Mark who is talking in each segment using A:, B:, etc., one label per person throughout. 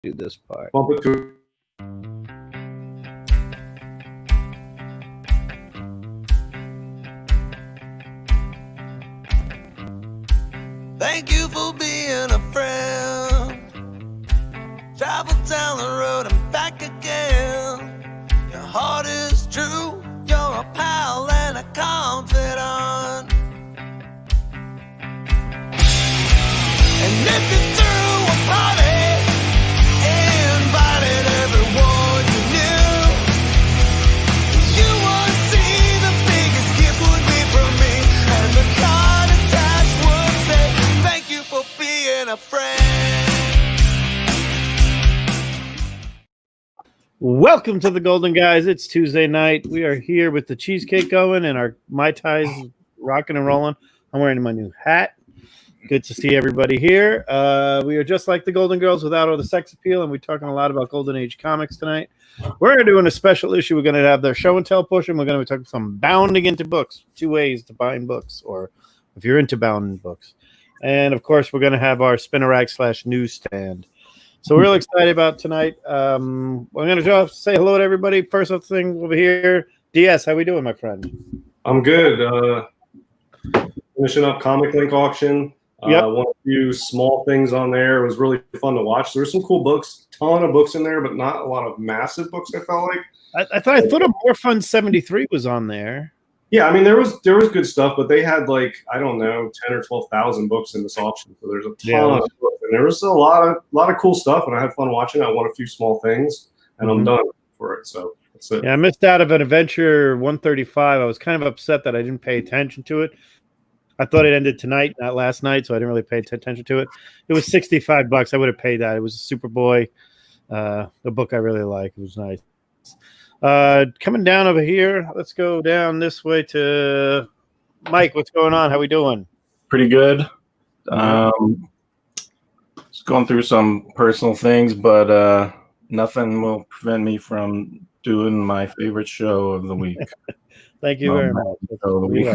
A: do this part.
B: Bump it to.
C: Thank you for being a friend. Travel down the road and back again. Your heart is true. You're a pal and a confidant. And if you threw a party, invited everyone you knew, you would see the biggest gift would be from me, and the card attached would say, thank you for being a friend.
A: Welcome to the Golden Guys. It's Tuesday night. We are here with the cheesecake going and our Mai Tais rocking and rolling. I'm wearing my new hat. Good to see everybody here. We are just like the Golden Girls without all the sex appeal, and we're talking a lot about Golden Age comics tonight. We're doing a special issue. We're going to have their show and tell push, and we're going to be talking some bounding into books. 2 ways to bind books, or if you're into bounding books. And, of course, we're going to have our spinner rack / newsstand. So we're really excited about tonight. I'm going to just say hello to everybody. First off, thing over here, DS, how we doing, my friend?
B: I'm good. Finishing up Comic Link auction.
A: Yep.
B: One a few small things on there. It was really fun to watch. There were some cool books, ton of books in there, but not a lot of massive books. I felt like.
A: I thought a More Fun 73 was on there.
B: Yeah, I mean there was good stuff, but they had like I don't know 10 or 12,000 books in this auction. So there's a ton of books, and there was a lot of cool stuff, and I had fun watching. I won a few small things, and I'm done for it. So that's it.
A: Yeah, I missed out of an Adventure 135. I was kind of upset that I didn't pay attention to it. I thought it ended tonight, not last night, so I didn't really pay attention to it. It was $65. I would have paid that. It was a Superboy, a book I really like. It was nice. Coming down over here, let's go down this way to Mike. What's going on? How we doing?
D: Pretty good. Just going through some personal things, but nothing will prevent me from doing my favorite show of the week.
A: Thank you very much.
D: Show of the week.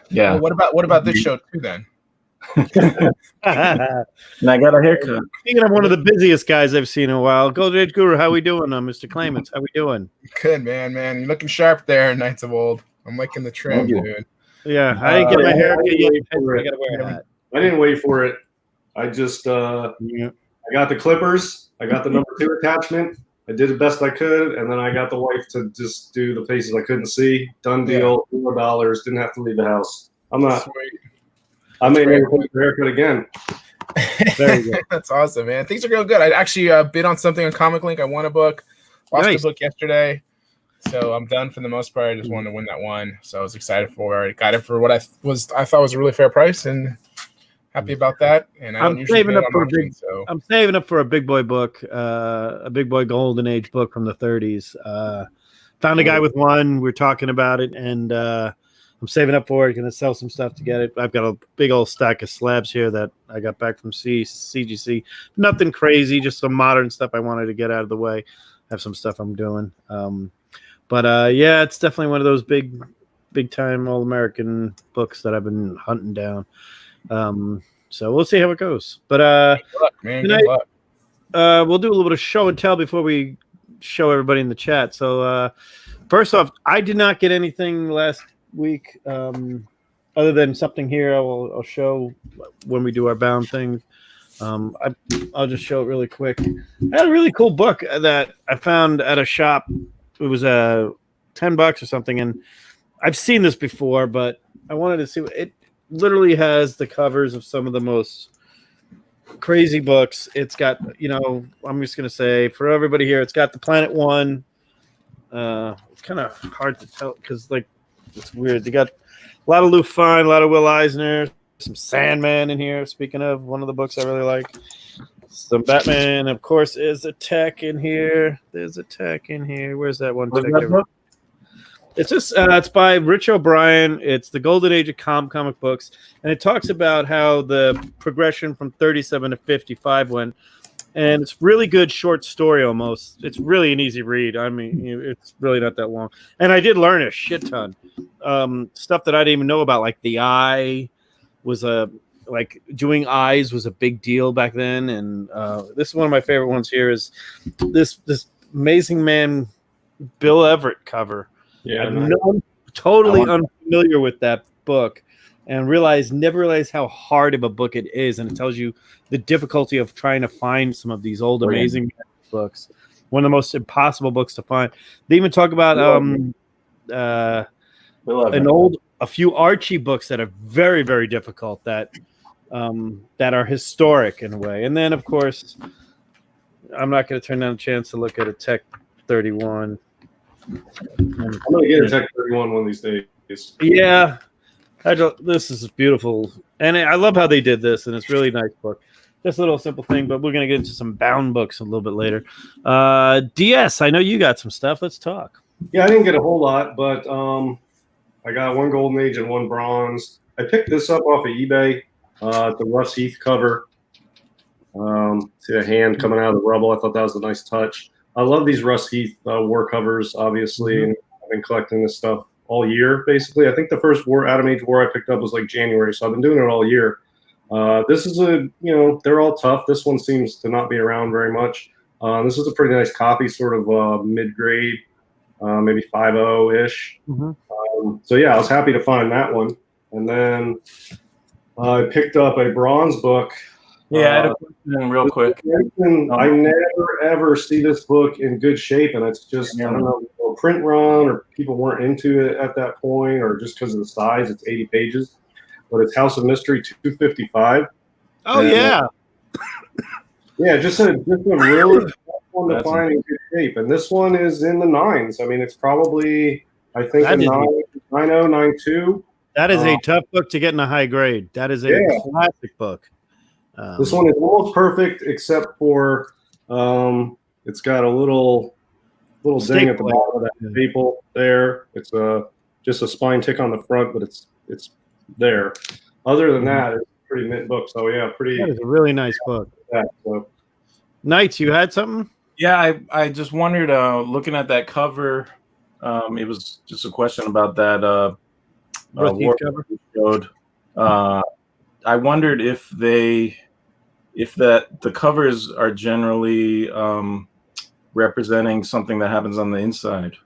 D: Yeah.
E: Well, what about this show too then?
D: And I got a haircut.
A: Speaking of one of the busiest guys I've seen in a while, Golden Age Guru, how we doing, Mr. Clements? How we doing?
E: Good, man. You're looking sharp there, Knights of Old. I'm liking the trim, dude.
A: Yeah, I didn't get my haircut yet. I gotta wear a hat.
B: I didn't wait for it. I just I got the clippers. I got the number 2 attachment. I did the best I could, and then I got the wife to just do the places I couldn't see. Done deal. $4. Didn't have to leave the house. I'm not.
E: Sweet.
B: I may never put the haircut again.
A: Very good.
E: That's awesome, man. Things are going good. I actually bid on something on Comic Link. I won a book. Lost the book yesterday. So I'm done for the most part. I just wanted to win that one. So I was excited for it. I got it for what I thought was a really fair price, and happy about that. And
A: I'm saving up for a big boy book, a big boy Golden Age book from the 30s. Found a guy with one. We're talking about it, and I'm saving up for it. Going to sell some stuff to get it. I've got a big old stack of slabs here that I got back from CGC. Nothing crazy, just some modern stuff I wanted to get out of the way. I have some stuff I'm doing. Yeah, it's definitely one of those big time All-American books that I've been hunting down. So we'll see how it goes. But
E: good luck, man. Good luck.
A: We'll do a little bit of show and tell before we show everybody in the chat. So first off, I did not get anything last week other than something here. I'll show when we do our bound things. I'll just show it really quick. I had a really cool book that I found at a shop. It was $10 or something, and I've seen this before, but I wanted to see what it literally has. The covers of some of the most crazy books. It's got, I'm just gonna say for everybody here, it's got the Planet One. It's kind of hard to tell because it's weird. They got a lot of Lou Fine, a lot of Will Eisner, some Sandman in here. Speaking of one of the books I really like, some Batman, of course, is a tech in here. There's a tech in here. Where's that one? It's just it's by Rich O'Brien. It's the Golden Age of comic books, and it talks about how the progression from 37 to 55 went. And it's really good short story almost. It's really an easy read. I mean, it's really not that long. And I did learn a shit ton. Stuff that I didn't even know about, like the Eye was a like doing eyes was a big deal back then, and this is one of my favorite ones. Here is this Amazing Man Bill Everett cover.
B: Yeah,
A: I'm totally unfamiliar with that book, and never realized how hard of a book it is, and it tells you the difficulty of trying to find some of these old Amazing Man books. One of the most impossible books to find. They even talk about a few Archie books that are very, very difficult that are historic in a way. And then, of course, I'm not going to turn down a chance to look at a Tech 31.
B: I'm going to get a Tech 31 one of these days.
A: Yeah. This is beautiful. And I love how they did this, and it's a really nice book. Just a little simple thing, but we're going to get into some bound books a little bit later. DS, I know you got some stuff. Let's talk.
B: Yeah, I didn't get a whole lot, but I got one Golden Age and one Bronze. I picked this up off of eBay. The Russ Heath cover. See a hand coming out of the rubble. I thought that was a nice touch. I love these Russ Heath war covers, obviously, and I've been collecting this stuff all year, basically. I think the first Atom Age War I picked up was like January, so I've been doing it all year. This is they're all tough. This one seems to not be around very much. This is a pretty nice copy, sort of mid-grade, maybe 5.0-ish. So yeah, I was happy to find that one. And then I picked up a Bronze book.
D: Yeah, I had a question real quick.
B: I never ever see this book in good shape, and it's just I don't know, a print run, or people weren't into it at that point, or just because of the size. It's 80 pages, but it's House of Mystery 255.
A: Oh, and, yeah.
B: Yeah, just a really one to find in good shape. And this one is in the 9s. I mean, it's probably, I think, a 9.0, 9.2.
A: That is a tough book to get in a high grade. That is a classic book.
B: This one is almost perfect, except for it's got a little ding at the bottom of that staple there. It's just a spine tick on the front, but it's there. Other than that, it's a pretty mint book. So yeah,
A: That is a really nice book.
B: So.
A: Knights, you had something?
D: Yeah, I just wondered, looking at that cover, it was just a question about that
A: cover.
D: Showed. I wondered if the covers are generally representing something that happens on the inside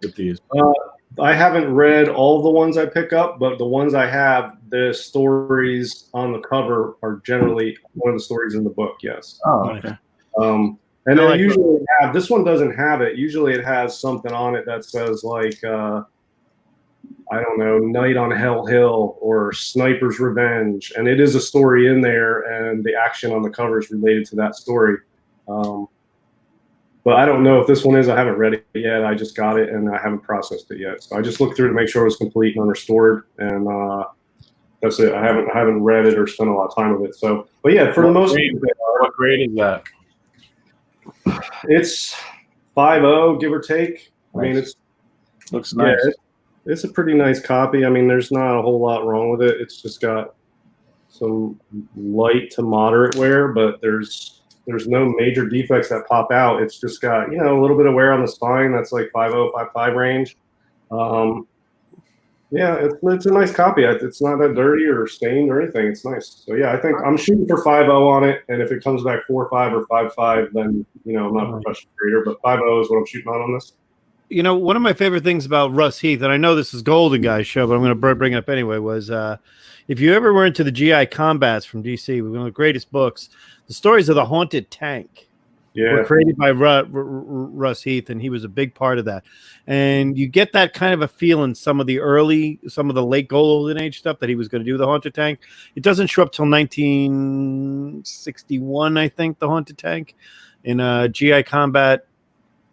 D: with these.
B: I haven't read all the ones I pick up, but the ones I have, the stories on the cover are generally one of the stories in the book. Yes.
D: Oh, okay.
B: And I usually have, this one doesn't have it. Usually it has something on it that says like, I don't know, Night on Hell Hill or Sniper's Revenge. And it is a story in there, and the action on the cover is related to that story. But I don't know if this one is. I haven't read it yet. I just got it, and I haven't processed it yet. So I just looked through to make sure it was complete and unrestored, and that's it. I haven't read it or spent a lot of time with it. So, but yeah, for the most part,
D: what grade is that?
B: It's 5.0, give or take. I mean, it
D: looks nice.
B: Yeah, it's a pretty nice copy. I mean, there's not a whole lot wrong with it. It's just got some light to moderate wear, but there's no major defects that pop out. It's just got, a little bit of wear on the spine. That's like 5.0, 5.5 range. Yeah, it's a nice copy. It's not that dirty or stained or anything. It's nice. So yeah, I think I'm shooting for 5.0 on it. And if it comes back 4.5 or 5.5, then, I'm not a professional reader, but 5.0 is what I'm shooting on this.
A: One of my favorite things about Russ Heath, and I know this is Golden Guy's show, but I'm going to bring it up anyway, was if you ever were into the GI Combats from DC, one of the greatest books, the stories of the Haunted Tank were created by Russ Heath, and he was a big part of that. And you get that kind of a feel in some of the late Golden Age stuff that he was going to do the Haunted Tank. It doesn't show up till 1961, I think, the Haunted Tank in GI Combat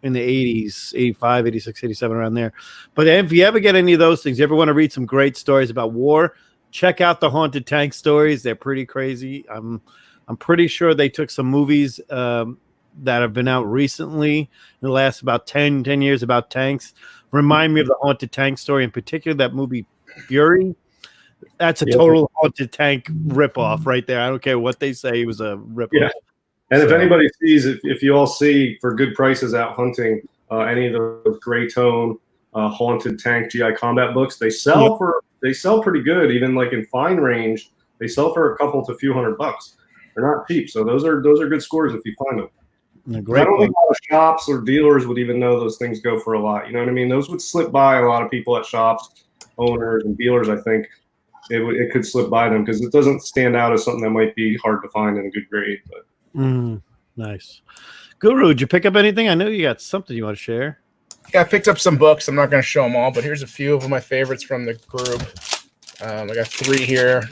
A: in the 80s, 85, 86, 87, around there. But if you ever get any of those things, you ever want to read some great stories about war, check out the Haunted Tank stories. They're pretty crazy. I'm pretty sure they took some movies that have been out recently in the last about 10 years about tanks. Remind me of the Haunted Tank story, in particular that movie Fury. That's a total Haunted Tank ripoff right there. I don't care what they say. It was a ripoff. Yeah.
B: And if anybody sees, if you all see for good prices out hunting any of those gray tone Haunted Tank GI Combat books, they sell pretty good, even like in fine range. They sell for a couple to a few $100. They're not cheap, so those are good scores if you find them.
A: A
B: I
A: great
B: don't
A: book.
B: think a lot of shops or dealers would even know those things go for a lot. You know what I mean? Those would slip by a lot of people at shops, owners and dealers. I think it could slip by them because it doesn't stand out as something that might be hard to find in a good grade. But
A: Nice. Guru, did you pick up anything? I know you got something you want to share.
E: Yeah, I picked up some books. I'm not going to show them all, but here's a few of my favorites from the group. I got 3 here.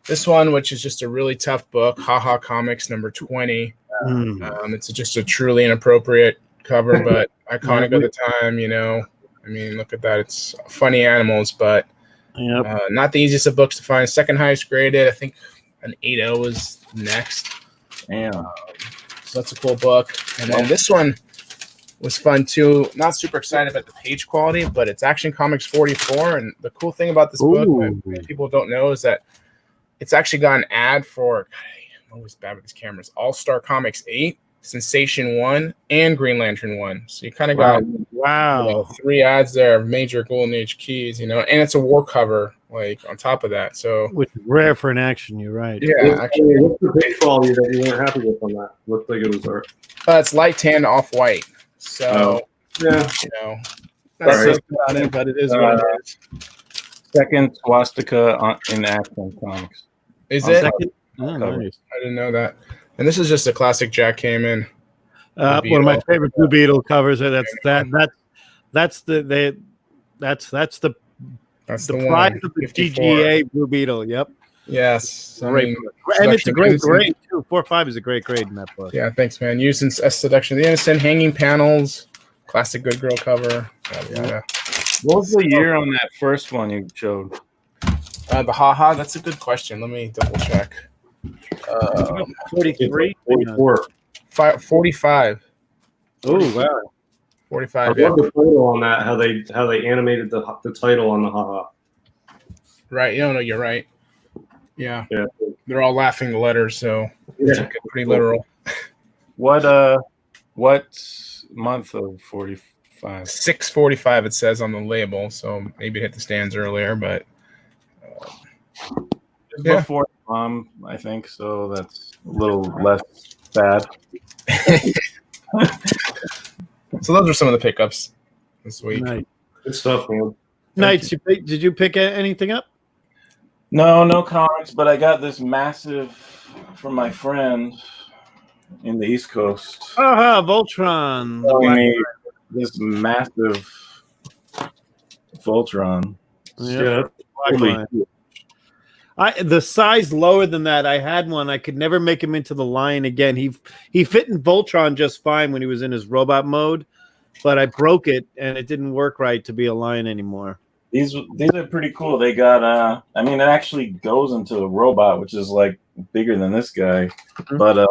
E: This one, which is just a really tough book, Haha Comics number 20. It's just a truly inappropriate cover, but iconic of the time, you know. I mean, look at that. It's funny animals, but not the easiest of books to find. Second highest graded. I think an 8.0 was next.
D: Damn.
E: So that's a cool book. And then this one was fun too. Not super excited about the page quality, but it's Action Comics 44. And the cool thing about this book that people don't know is that it's actually got an ad for, I'm always bad with these cameras, All-Star Comics 8, Sensation 1, and Green Lantern 1. So you kind of got you know, 3 ads there of major Golden Age keys, you know, and it's a war cover, like, on top of that. So,
A: which is rare for an action, you're right.
E: Yeah, actually.
B: What's the page quality that you weren't happy with on that? Looked like it was
E: it's light tan off-white. So,
B: yeah,
E: you know.
A: That's just about it, but it is what it is.
D: Second swastika in Action Comics.
E: Is it?
A: Oh, nice.
E: I didn't know that. And this is just a classic Jack Kamen.
A: One of my favorite Blue Beetle covers. That's the pride of the
E: 54.
A: TGA Blue Beetle. Yep.
E: Yes.
A: Great. And it's a great grade too. 4.5 is a great grade in that book.
E: Yeah, thanks, man. Used in Seduction of the Innocent, hanging panels, classic Good Girl cover.
D: What was the year on that first one you showed?
E: The Haha, that's a good question. Let me double check.
A: 43,
B: 44.
E: 45.
A: Oh wow,
E: 45.
B: I love the photo on that. How they animated the title on the haha.
E: Right. No, you're right. Yeah.
B: Yeah.
E: They're all laughing the letters, so it's pretty literal.
D: What month of 45?
E: 6:45 it says on the label, so maybe it hit the stands earlier, but
D: Before Mom, I think, so that's a little less bad.
E: So those are some of the pickups this week.
A: nice.
B: Good stuff, man.
A: Nights. Did you pick anything up?
D: No comics, but I got this massive from my friend in the East Coast.
A: Voltron.
D: Telling me this massive Voltron.
A: Yeah.
D: Holy
A: The size lower than that. I had one. I could never make him into the lion again. He fit in Voltron just fine when he was in his robot mode, but I broke it and it didn't work right to be a lion anymore.
D: These are pretty cool. They got I mean, it actually goes into a robot, which is like bigger than this guy. But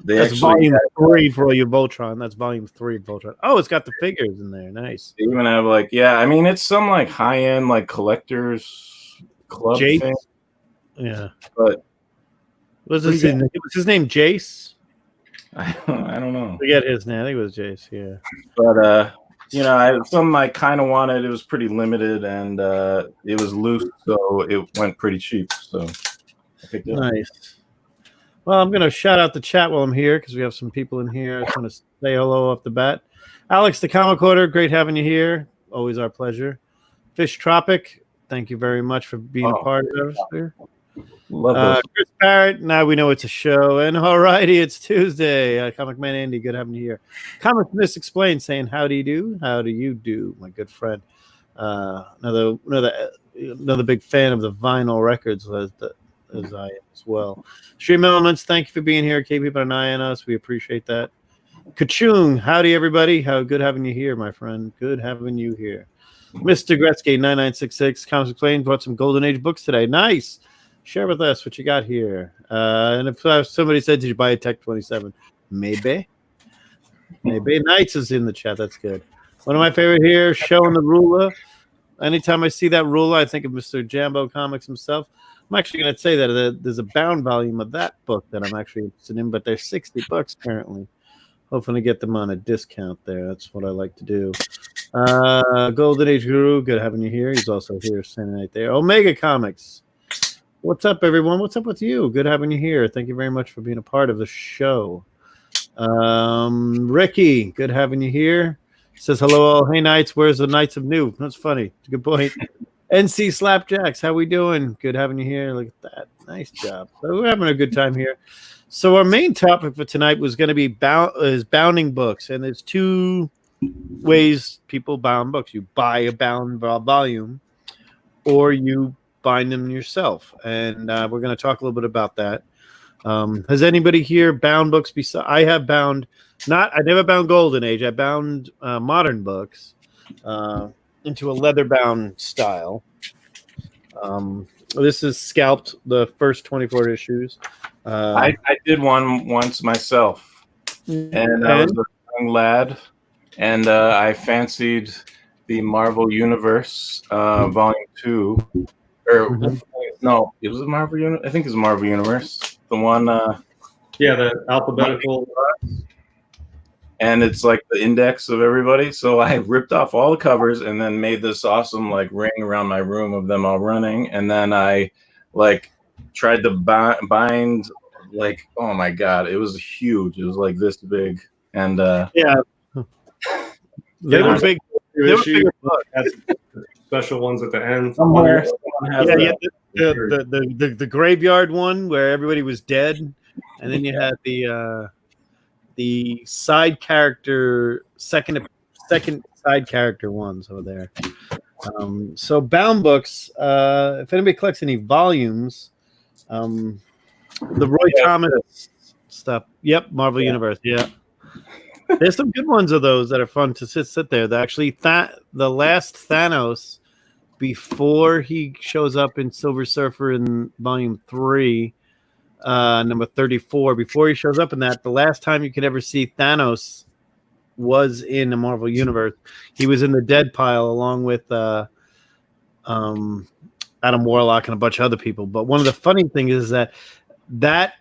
A: that's volume 3 for all you Voltron. That's volume 3 of Voltron. Oh, it's got the figures in there. Nice.
D: They even have I mean, it's some like high end like collectors club
A: Jace?
D: thing.
A: Yeah.
D: But
A: Was his name Jace?
D: I don't know.
A: Forget his name. I think it was Jace. Yeah.
D: But some I kind of wanted. It was pretty limited, and it was loose, so it went pretty cheap. So I picked it up.
A: Nice. Well, I'm gonna shout out the chat while I'm here because we have some people in here. I just want to say hello off the bat. Alex, the Comic Quarter, great having you here. Always our pleasure. Fish Tropic, thank you very much for being a part of us here.
D: Love those.
A: Chris Parrott, now we know it's a show. And alrighty, it's Tuesday. Comic Man Andy, good having you here. Comic Miss Explained saying, how do you do? How do you do, my good friend? Another big fan of the vinyl records as I am as well. Stream Elements, thank you for being here. Keep an eye on us. We appreciate that. Kachung, howdy everybody. How good having you here, my friend. Good having you here. Mr. Gretzky 9966 Comics Explained brought some Golden Age books today. Nice. Share with us what you got here. And if somebody said, did you buy a Tech 27? Maybe. Knights is in the chat. That's good. One of my favorite here, showing the ruler. Anytime I see that ruler, I think of Mr. Jambo Comics himself. I'm actually going to say that there's a bound volume of that book that I'm actually interested in, but they're $60 currently. Hoping to get them on a discount there. That's what I like to do. Golden Age Guru, good having you here. He's also here standing right there. Omega Comics. What's up, everyone? What's up with you? Good having you here. Thank you very much for being a part of the show. Ricky, good having you here. Says hello all. Hey Knights, where's the Knights of New? That's funny. Good point. NC Slapjacks, how we doing? Good having you here. Look at that. Nice job. So we're having a good time here. So our main topic for tonight was going to be bounding books, and there's two ways people bound books. You buy a bound volume, or you bind them yourself. And we're going to talk a little bit about that. Has anybody here bound books? I have bound. I never bound Golden Age. I bound modern books into a leather bound style. This is scalped the first 24 issues.
D: I did one once myself, and I was a young lad, and I fancied the Marvel Universe Volume 2. No, it was a Marvel Universe. I think it's Marvel Universe. The one.
B: Yeah, the alphabetical.
D: And it's like the index of everybody. So I ripped off all the covers and then made this awesome like ring around my room of them all running. And then I like tried to bind like, oh my God, it was huge. It was like this big. And
A: yeah, they were big. They were
B: Issue
A: bigger
B: has special ones at the end.
D: somewhere
A: the graveyard one where everybody was dead, and then you had the side character second side character ones over there. So bound books. If anybody collects any volumes, the Roy Thomas stuff. Yep, Marvel Universe. Yeah. There's some good ones of those that are fun to sit there. They're actually the last Thanos before he shows up in Silver Surfer in Volume 3, number 34. Before he shows up in that, the last time you could ever see Thanos was in the Marvel Universe. He was in the dead pile along with Adam Warlock and a bunch of other people. But one of the funny things is that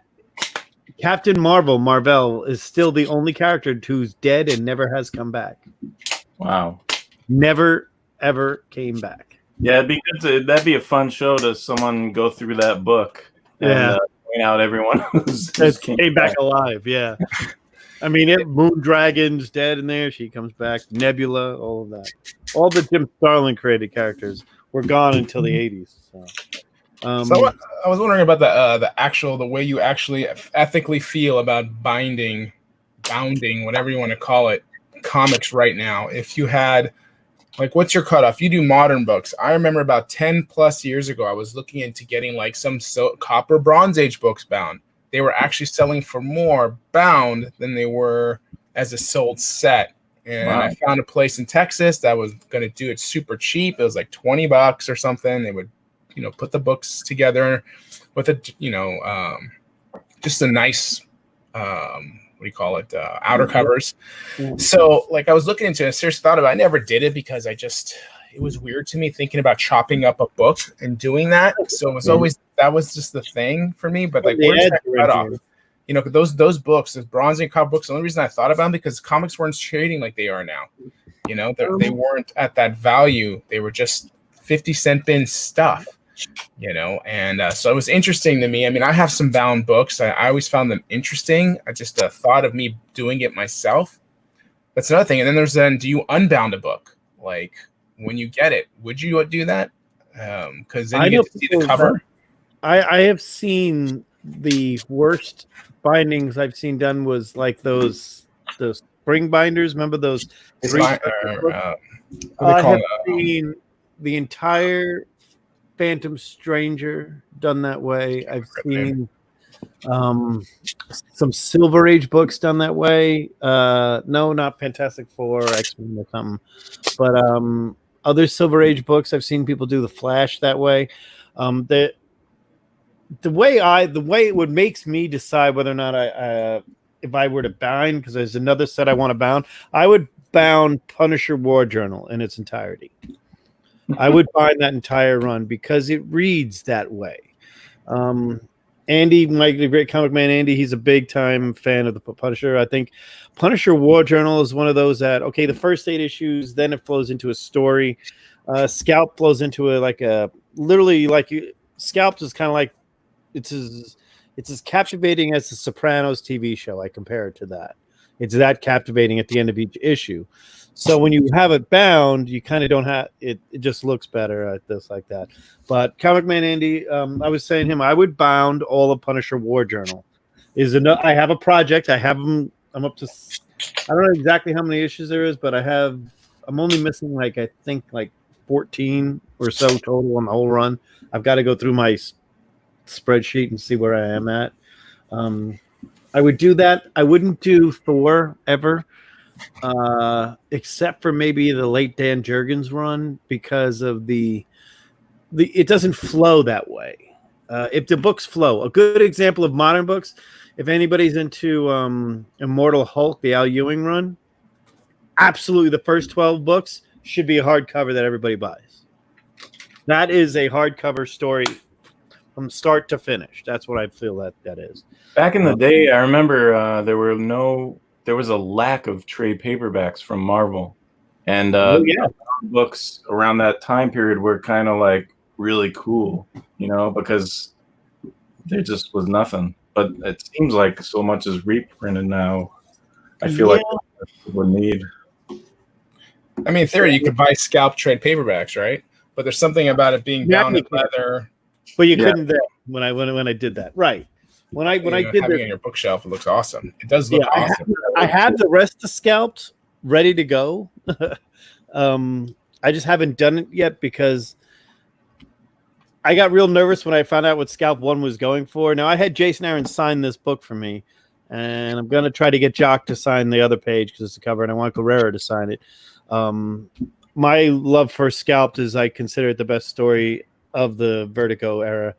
A: Captain Marvel is still the only character who's dead and never has come back.
D: wow.
A: Never, ever came back.
D: Yeah, it'd be good that'd be a fun show to someone go through that book and point out everyone who's
A: came back alive. Yeah. I mean, Moondragon's dead in there. She comes back. Nebula, all of that. All the Jim Starlin created characters were gone until the 80s.
E: So I was wondering about the way you actually ethically feel about bounding, whatever you want to call it, comics right now. If you had, like, what's your cutoff? You do modern books. I remember about 10 plus years ago, I was looking into getting like some Copper Bronze Age books bound. They were actually selling for more bound than they were as a sold set. And wow. I found a place in Texas that was going to do it super cheap. It was like $20 or something. They would, put the books together with just a nice, outer covers. Mm-hmm. So like I was looking into it, I seriously thought about it. I never did it because it was weird to me thinking about chopping up a book and doing that. So it was always, that was just the thing for me. But like, where's that cutoff? Those books, those Bronze Age comic books, the only reason I thought about them because comics weren't trading like they are now. They weren't at that value. They were just 50-cent bin stuff. So it was interesting to me. I mean, I have some bound books. I always found them interesting. I just thought of me doing it myself. That's another thing. And then do you unbound a book? Like when you get it, would you do that? Because then you get to see the cover.
A: I have seen the worst bindings I've seen done was like those spring binders. Remember those? I have seen the entire Phantom Stranger done that way. I've seen some Silver Age books done that way. No, not Fantastic Four or X-Men or something, but other Silver Age books I've seen people do the Flash that way. The way it would makes me decide whether or not if I were to bound, because there's another set I want to bound, I would bound Punisher War Journal in its entirety. I would bind that entire run because it reads that way. Andy, the great comic man Andy, he's a big time fan of the Punisher. I think Punisher War Journal is one of those that, okay, the first 8 issues, then it flows into a story. Scalp flows into Scalp is kind of like, it's as captivating as the Sopranos TV show. I compare it to that. It's that captivating at the end of each issue. So when you have it bound, you kind of don't have it. It just looks better at this like that. But Comic Man Andy, I was saying him, I would bound all of Punisher War Journal. I have a project. I have them. I'm up to. I don't know exactly how many issues there is, but I'm only missing I think 14 or so total on the whole run. I've got to go through my spreadsheet and see where I am at. I would do that. I wouldn't do Thor ever. Except for maybe the late Dan Jurgens run, because of the it doesn't flow that way. If the books flow, a good example of modern books, if anybody's into Immortal Hulk, the Al Ewing run, absolutely the first 12 books should be a hardcover that everybody buys. That is a hardcover story from start to finish. That's what I feel that is.
D: Back in the day, I remember there was a lack of trade paperbacks from Marvel, and books around that time period were kind of really cool, because there just was nothing. But it seems like so much is reprinted now. I feel like people need.
E: I mean, in theory, you could buy Scalp trade paperbacks, right? But there's something about it being bound in leather.
A: But you couldn't then when I did that, right? When I did
E: having it on your bookshelf, it looks awesome. It does look awesome.
A: I have the rest of Scalped ready to go. I just haven't done it yet because I got real nervous when I found out what Scalp 1 was going for. Now, I had Jason Aaron sign this book for me, and I'm going to try to get Jock to sign the other page because it's the cover, and I want Guerrero to sign it. My love for Scalped is I consider it the best story of the Vertigo era,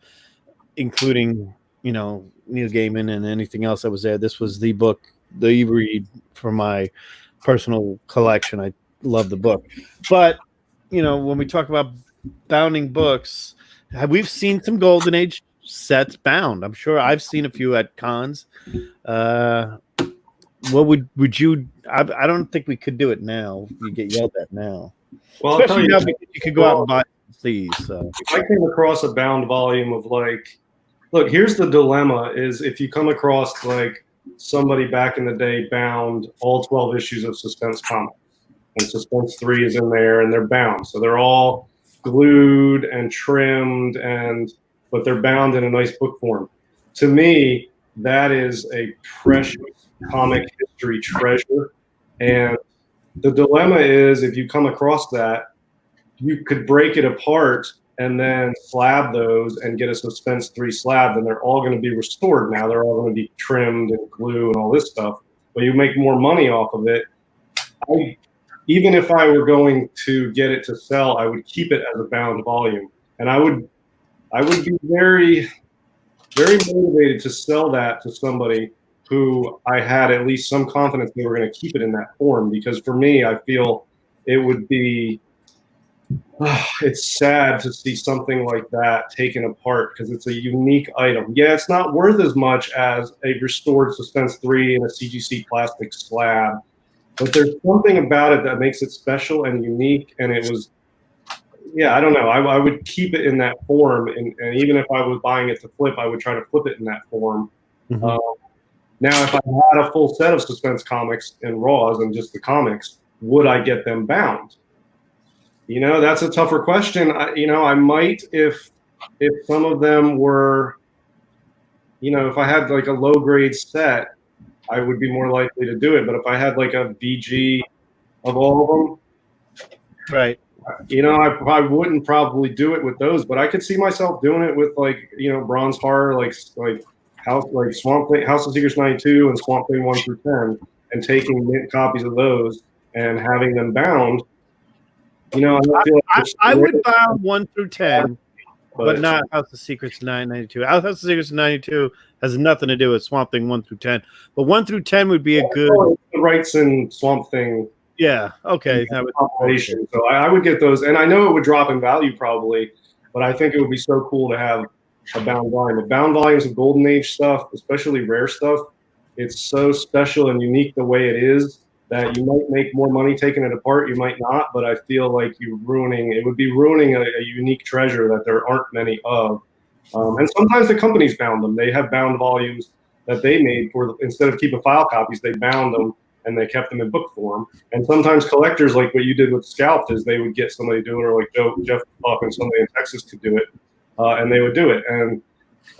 A: including Neil Gaiman and anything else that was there. This was the book, the read for my personal collection. I love the book. But, when we talk about bounding books, we've seen some Golden Age sets bound. I'm sure I've seen a few at cons. What would you? I don't think we could do it now. You get yelled at now.
B: Well,
A: especially now because you could go out and buy these. So.
B: If I came across a bound volume of look, here's the dilemma: is if you come across somebody back in the day bound all 12 issues of Suspense Comics, and Suspense 3 is in there, and they're bound, so they're all glued and trimmed, but they're bound in a nice book form. To me, that is a precious comic history treasure. And the dilemma is, if you come across that, you could break it apart and then slab those and get a Suspense 3 slab, and they're all going to be restored now. They're all going to be trimmed and glue and all this stuff, but you make more money off of it. Even if I were going to get it to sell, I would keep it as a bound volume, and I would be very, very motivated to sell that to somebody who I had at least some confidence they were going to keep it in that form. Because for me, I feel it would be, it's sad to see something like that taken apart because it's a unique item. Yeah, it's not worth as much as a restored Suspense 3 in a CGC plastic slab, but there's something about it that makes it special and unique. And it was, I don't know. I would keep it in that form. And even if I was buying it to flip, I would try to flip it in that form. Mm-hmm. Now, if I had a full set of Suspense comics and Raws and just the comics, would I get them bound? That's a tougher question. I might if some of them were, if I had a low grade set, I would be more likely to do it. But if I had a BG of all of them,
A: right?
B: I wouldn't probably do it with those. But I could see myself doing it with Bronze Horror, Swamp Thing, House of Secrets 92 and Swamp Thing 1 through 10, and taking mint copies of those and having them bound.
A: I would bound 1 through 10, but not House of Secrets 992. House of Secrets 92 has nothing to do with Swamp Thing 1 through 10, but 1 through 10 would be a good.
B: The rights in Swamp Thing.
A: Yeah. Okay. That would.
B: So I would get those, and I know it would drop in value probably, but I think it would be so cool to have a bound volume. A bound volumes of Golden Age stuff, especially rare stuff, it's so special and unique the way it is that you might make more money taking it apart, you might not, but I feel like it would be ruining a unique treasure that there aren't many of. And sometimes the companies bound them. They have bound volumes that they made instead of keeping file copies, they bound them and they kept them in book form. And sometimes collectors, like what you did with Scalped, is they would get somebody to do it, or like Jeff Buck and somebody in Texas could do it, and they would do it. And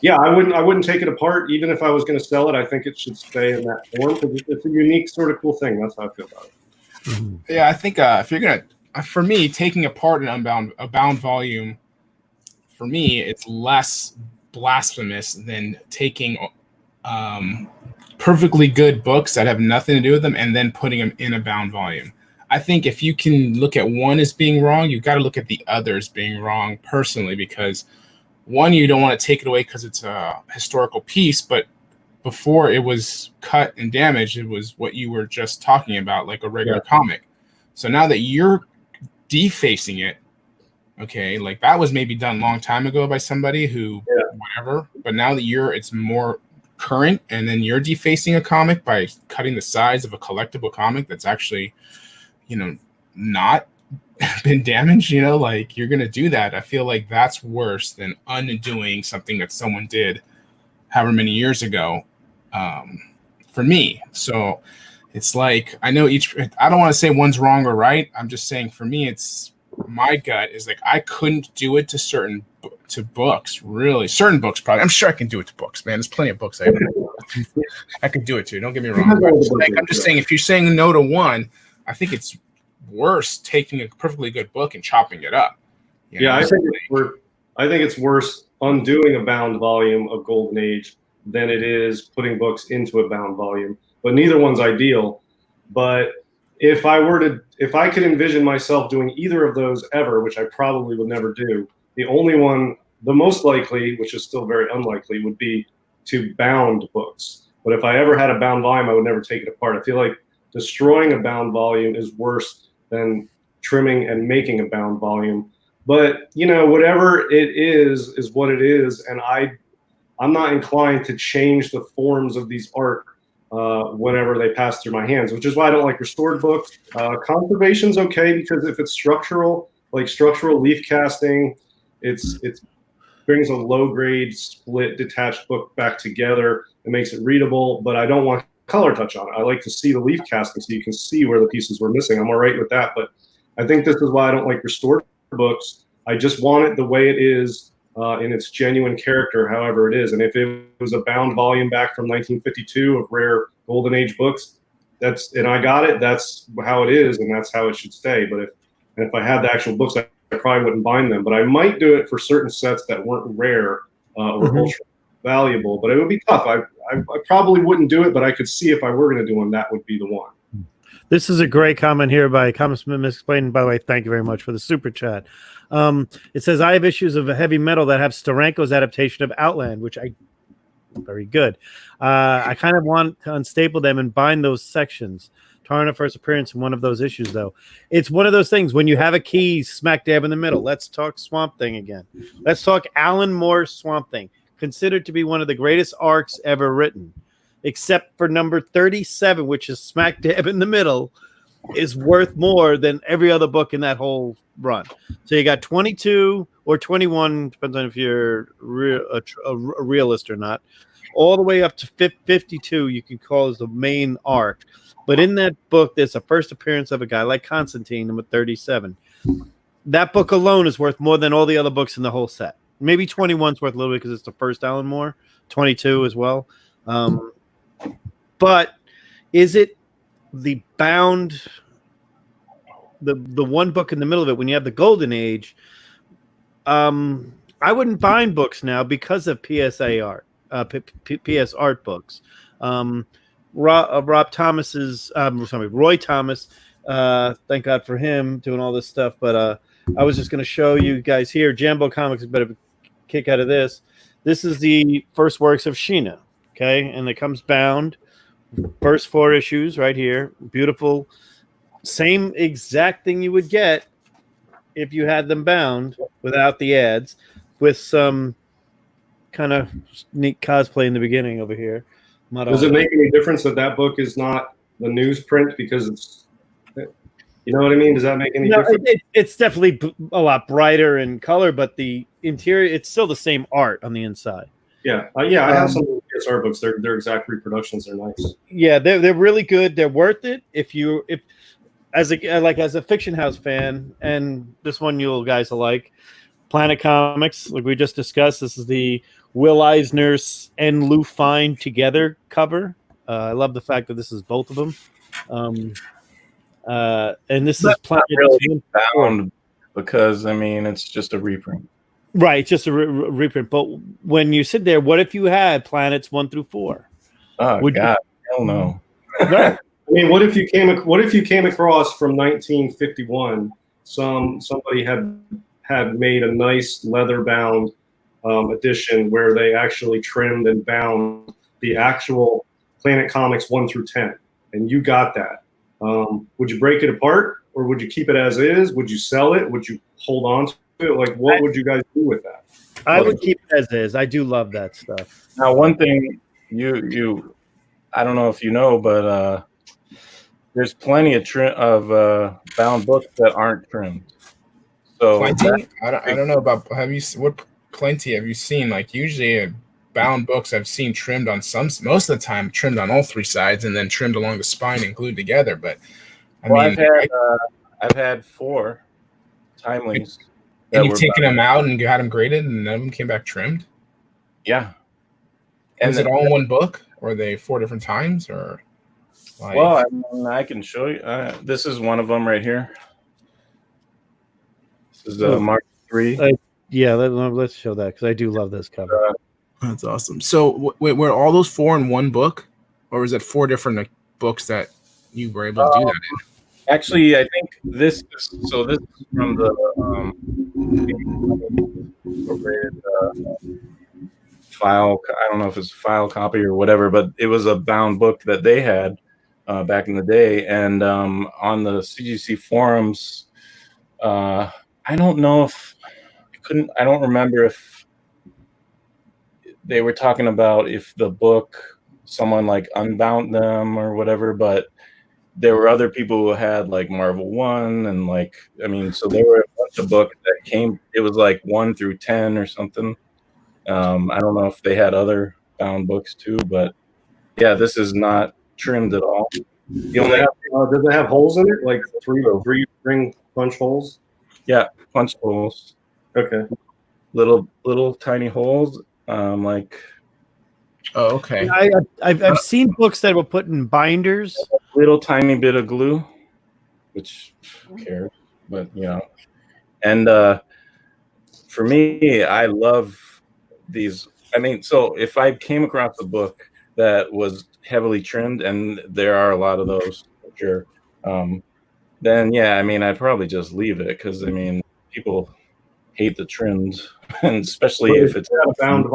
B: yeah, I wouldn't take it apart, even if I was going to sell it. I think it should stay in that form because it's a unique sort of cool thing. That's how I feel about it.
E: Yeah, I think if you're gonna, for me, taking apart a bound volume, for me, it's less blasphemous than taking perfectly good books that have nothing to do with them and then putting them in a bound volume. I think if you can look at one as being wrong, you've got to look at the others being wrong personally, because one, you don't want to take it away because it's a historical piece, but before it was cut and damaged, it was what you were just talking about, like a regular comic. So now that you're defacing it, okay, like that was maybe done a long time ago by somebody who whatever, but now that it's more current, and then you're defacing a comic by cutting the size of a collectible comic that's actually, not been damaged, like you're gonna do that. I feel like that's worse than undoing something that someone did however many years ago, for me. So it's like, I don't want to say one's wrong or right. I'm just saying, for me, it's my gut is like, I couldn't do it to books, really. Certain books, probably. I'm sure I can do it to books, man. There's plenty of books I can do it to. Don't get me wrong. I'm just saying, if you're saying no to one, I think it's worse taking a perfectly good book and chopping it up.
B: I think it's worse undoing a bound volume of Golden Age than it is putting books into a bound volume. But neither one's ideal. But if I could envision myself doing either of those ever, which I probably would never do, the only one, the most likely, which is still very unlikely, would be to bound books. But if I ever had a bound volume, I would never take it apart. I feel like destroying a bound volume is worse than trimming and making a bound volume. But whatever it is what it is, and I'm not inclined to change the forms of these art whenever they pass through my hands, which is why I don't like restored books. Conservation's okay, because if it's structural, like structural leaf casting, it brings a low grade split detached book back together. It makes it readable, but I don't want color touch on it. I like to see the leaf casting so you can see where the pieces were missing. I'm all right with that, but I think this is why I don't like restored books. I just want it the way it is, in its genuine character, however it is. And if it was a bound volume back from 1952 of rare Golden Age books, and I got it, that's how it is, and that's how it should stay. But if I had the actual books, I probably wouldn't bind them. But I might do it for certain sets that weren't rare or ultra valuable. But it would be tough. I probably wouldn't do it, but I could see if I were going to do one, that would be the one.
A: This is a great comment here by Commentsman Misexplained. By the way, thank you very much for the super chat. It says, I have issues of heavy metal that have Steranko's adaptation of Outland, which very good. I kind of want to unstaple them and bind those sections. Tarna first appearance in one of those issues, though. It's one of those things when you have a key smack dab in the middle. Let's talk Swamp Thing again. Let's talk Alan Moore's Swamp Thing, considered to be one of the greatest arcs ever written, except for number 37, which is smack dab in the middle, is worth more than every other book in that whole run. So you got 22 or 21, depends on if you're a realist or not, all the way up to 52 you can call as the main arc. But in that book, there's a first appearance of a guy like Constantine, number 37. That book alone is worth more than all the other books in the whole set. Maybe 21's worth a little bit because it's the first Alan Moore, 22 as well. But is it the bound, the one book in the middle of it when you have the Golden Age? I wouldn't bind books now because of PSA art, PS art books. Roy Thomas, thank God for him doing all this stuff. But I was just going to show you guys here. Jambo Comics, a bit of a kick out of this. This is the first works of Sheena, okay? And it comes bound. First 4 issues right here. Beautiful. Same exact thing you would get if you had them bound without the ads, with some kind of neat cosplay in the beginning over here.
B: Does it make any difference that that book is not the newsprint because it's, you know what I mean? Does that make any difference?
A: It's definitely a lot brighter in color, but the interior, it's still the same art on the inside.
B: Yeah, I have some PSR books. They're exact reproductions. They're nice.
A: Yeah, they're really good. They're worth it if as a Fiction House fan, and this one you guys will like, Planet Comics, like we just discussed. This is the Will Eisner and Lou Fine together cover. I love the fact that this is both of them. And this is Planet
D: really bound because I mean it's just a reprint.
A: Right, it's just a reprint. But when you sit there, what if you had Planets 1 through 4?
D: Oh God, hell no.
A: Right.
B: I mean, what if you came across from 1951? Somebody had made a nice leather bound edition where they actually trimmed and bound the actual Planet Comics 1 through 10, and you got that. Would you break it apart, or would you keep it as is? Would you sell it? Would you hold on to it? Like, what would you guys do with that?
A: I would keep it as is. I do love that stuff.
D: Now, one thing you I don't know if you know, but there's plenty of bound books that aren't trimmed. So
E: Plenty? I don't know about. What plenty have you seen? Like usually, bound books I've seen trimmed on most of the time, trimmed on all three sides, and then trimmed along the spine and glued together. But
D: I've had 4 timelies.
E: And you've taken them out and had them graded, and none of them came back trimmed.
D: Yeah.
E: And is it all in one book, or are they 4 different times, or? Like...
D: Well, I can show you. This is one of them right here. This is Mark 3.
A: Yeah, let's show that because I do love this cover.
E: That's awesome. So, wait, were all those 4 in one book, or is it 4 different books that you were able to do that in?
D: Actually, I think this is from the file. I don't know if it's file copy or whatever, but it was a bound book that they had back in the day. And on the CGC forums, I don't know if I don't remember if they were talking about if the book someone like unbound them or whatever, but there were other people who had like Marvel 1 and like, I mean, so there were a bunch of books that came, it was like 1 through 10 or something. I don't know if they had other bound books too, but yeah, this is not trimmed at all.
B: Does it have holes in it? Like three ring punch holes?
D: Yeah, punch holes.
B: Okay.
D: Little tiny holes. Like.
E: Oh, okay.
A: I've seen books that were put in binders.
D: A little tiny bit of glue, which who cares? But you know, and for me, I love these. I mean, so if I came across a book that was heavily trimmed, and there are a lot of those, for sure, then yeah, I mean, I'd probably just leave it because I mean, people hate the trimmed, and especially if it's
B: a bound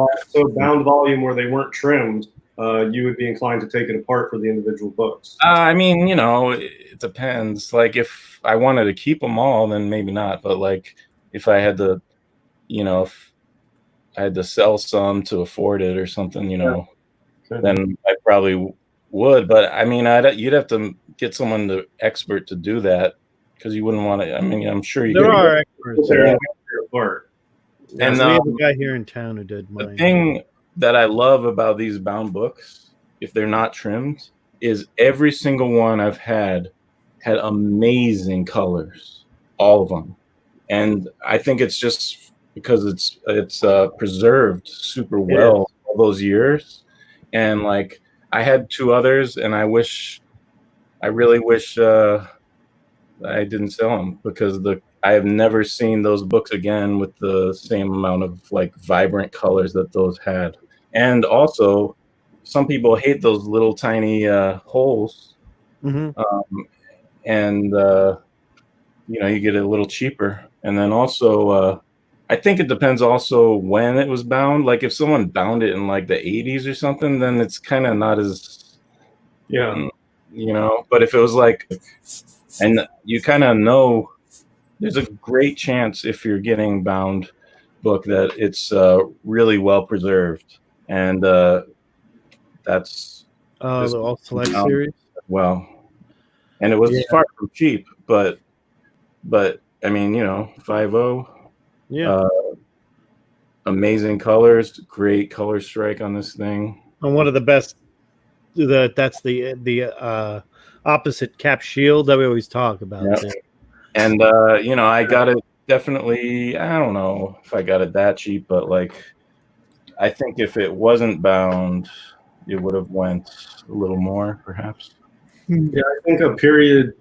B: volume where they weren't trimmed. You would be inclined to take it apart for the individual books.
D: I mean, you know, it depends. Like, if I wanted to keep them all, then maybe not. But like, if I had to, you know, if I had to sell some to afford it or something, you know, then I probably would. But I mean, you'd have to get someone expert to do that because you wouldn't want to. I mean, I'm sure
A: there are experts.
B: Apart.
A: And we have a guy here in town who did mine.
D: The thing that I love about these bound books, if they're not trimmed, is every single one I've had amazing colors, all of them. And I think it's just because it's preserved super well all those years. And like, I had 2 others, and I really wish I didn't sell them because I have never seen those books again with the same amount of like vibrant colors that those had. And also, some people hate those little tiny holes. Mm-hmm. And you know, you get it a little cheaper. And then also, I think it depends also when it was bound. Like if someone bound it in like the 80s or something, then it's kind of not as, you know. But if it was like, and you kind of know, there's a great chance if you're getting bound book that it's really well preserved, and that's this
A: The All Select
D: um,
A: series.
D: well, and it was
A: Yeah.
D: far from cheap, but I mean, 5.0,
A: Yeah.
D: amazing colors, great color strike on this thing.
A: And one of the best. That's the opposite cap shield that we always talk about.
D: Yep.
A: there.
D: And I got it definitely. I don't know if I got it that cheap, but like, I think if it wasn't bound, it would have went a little more, perhaps.
B: Yeah, I think a period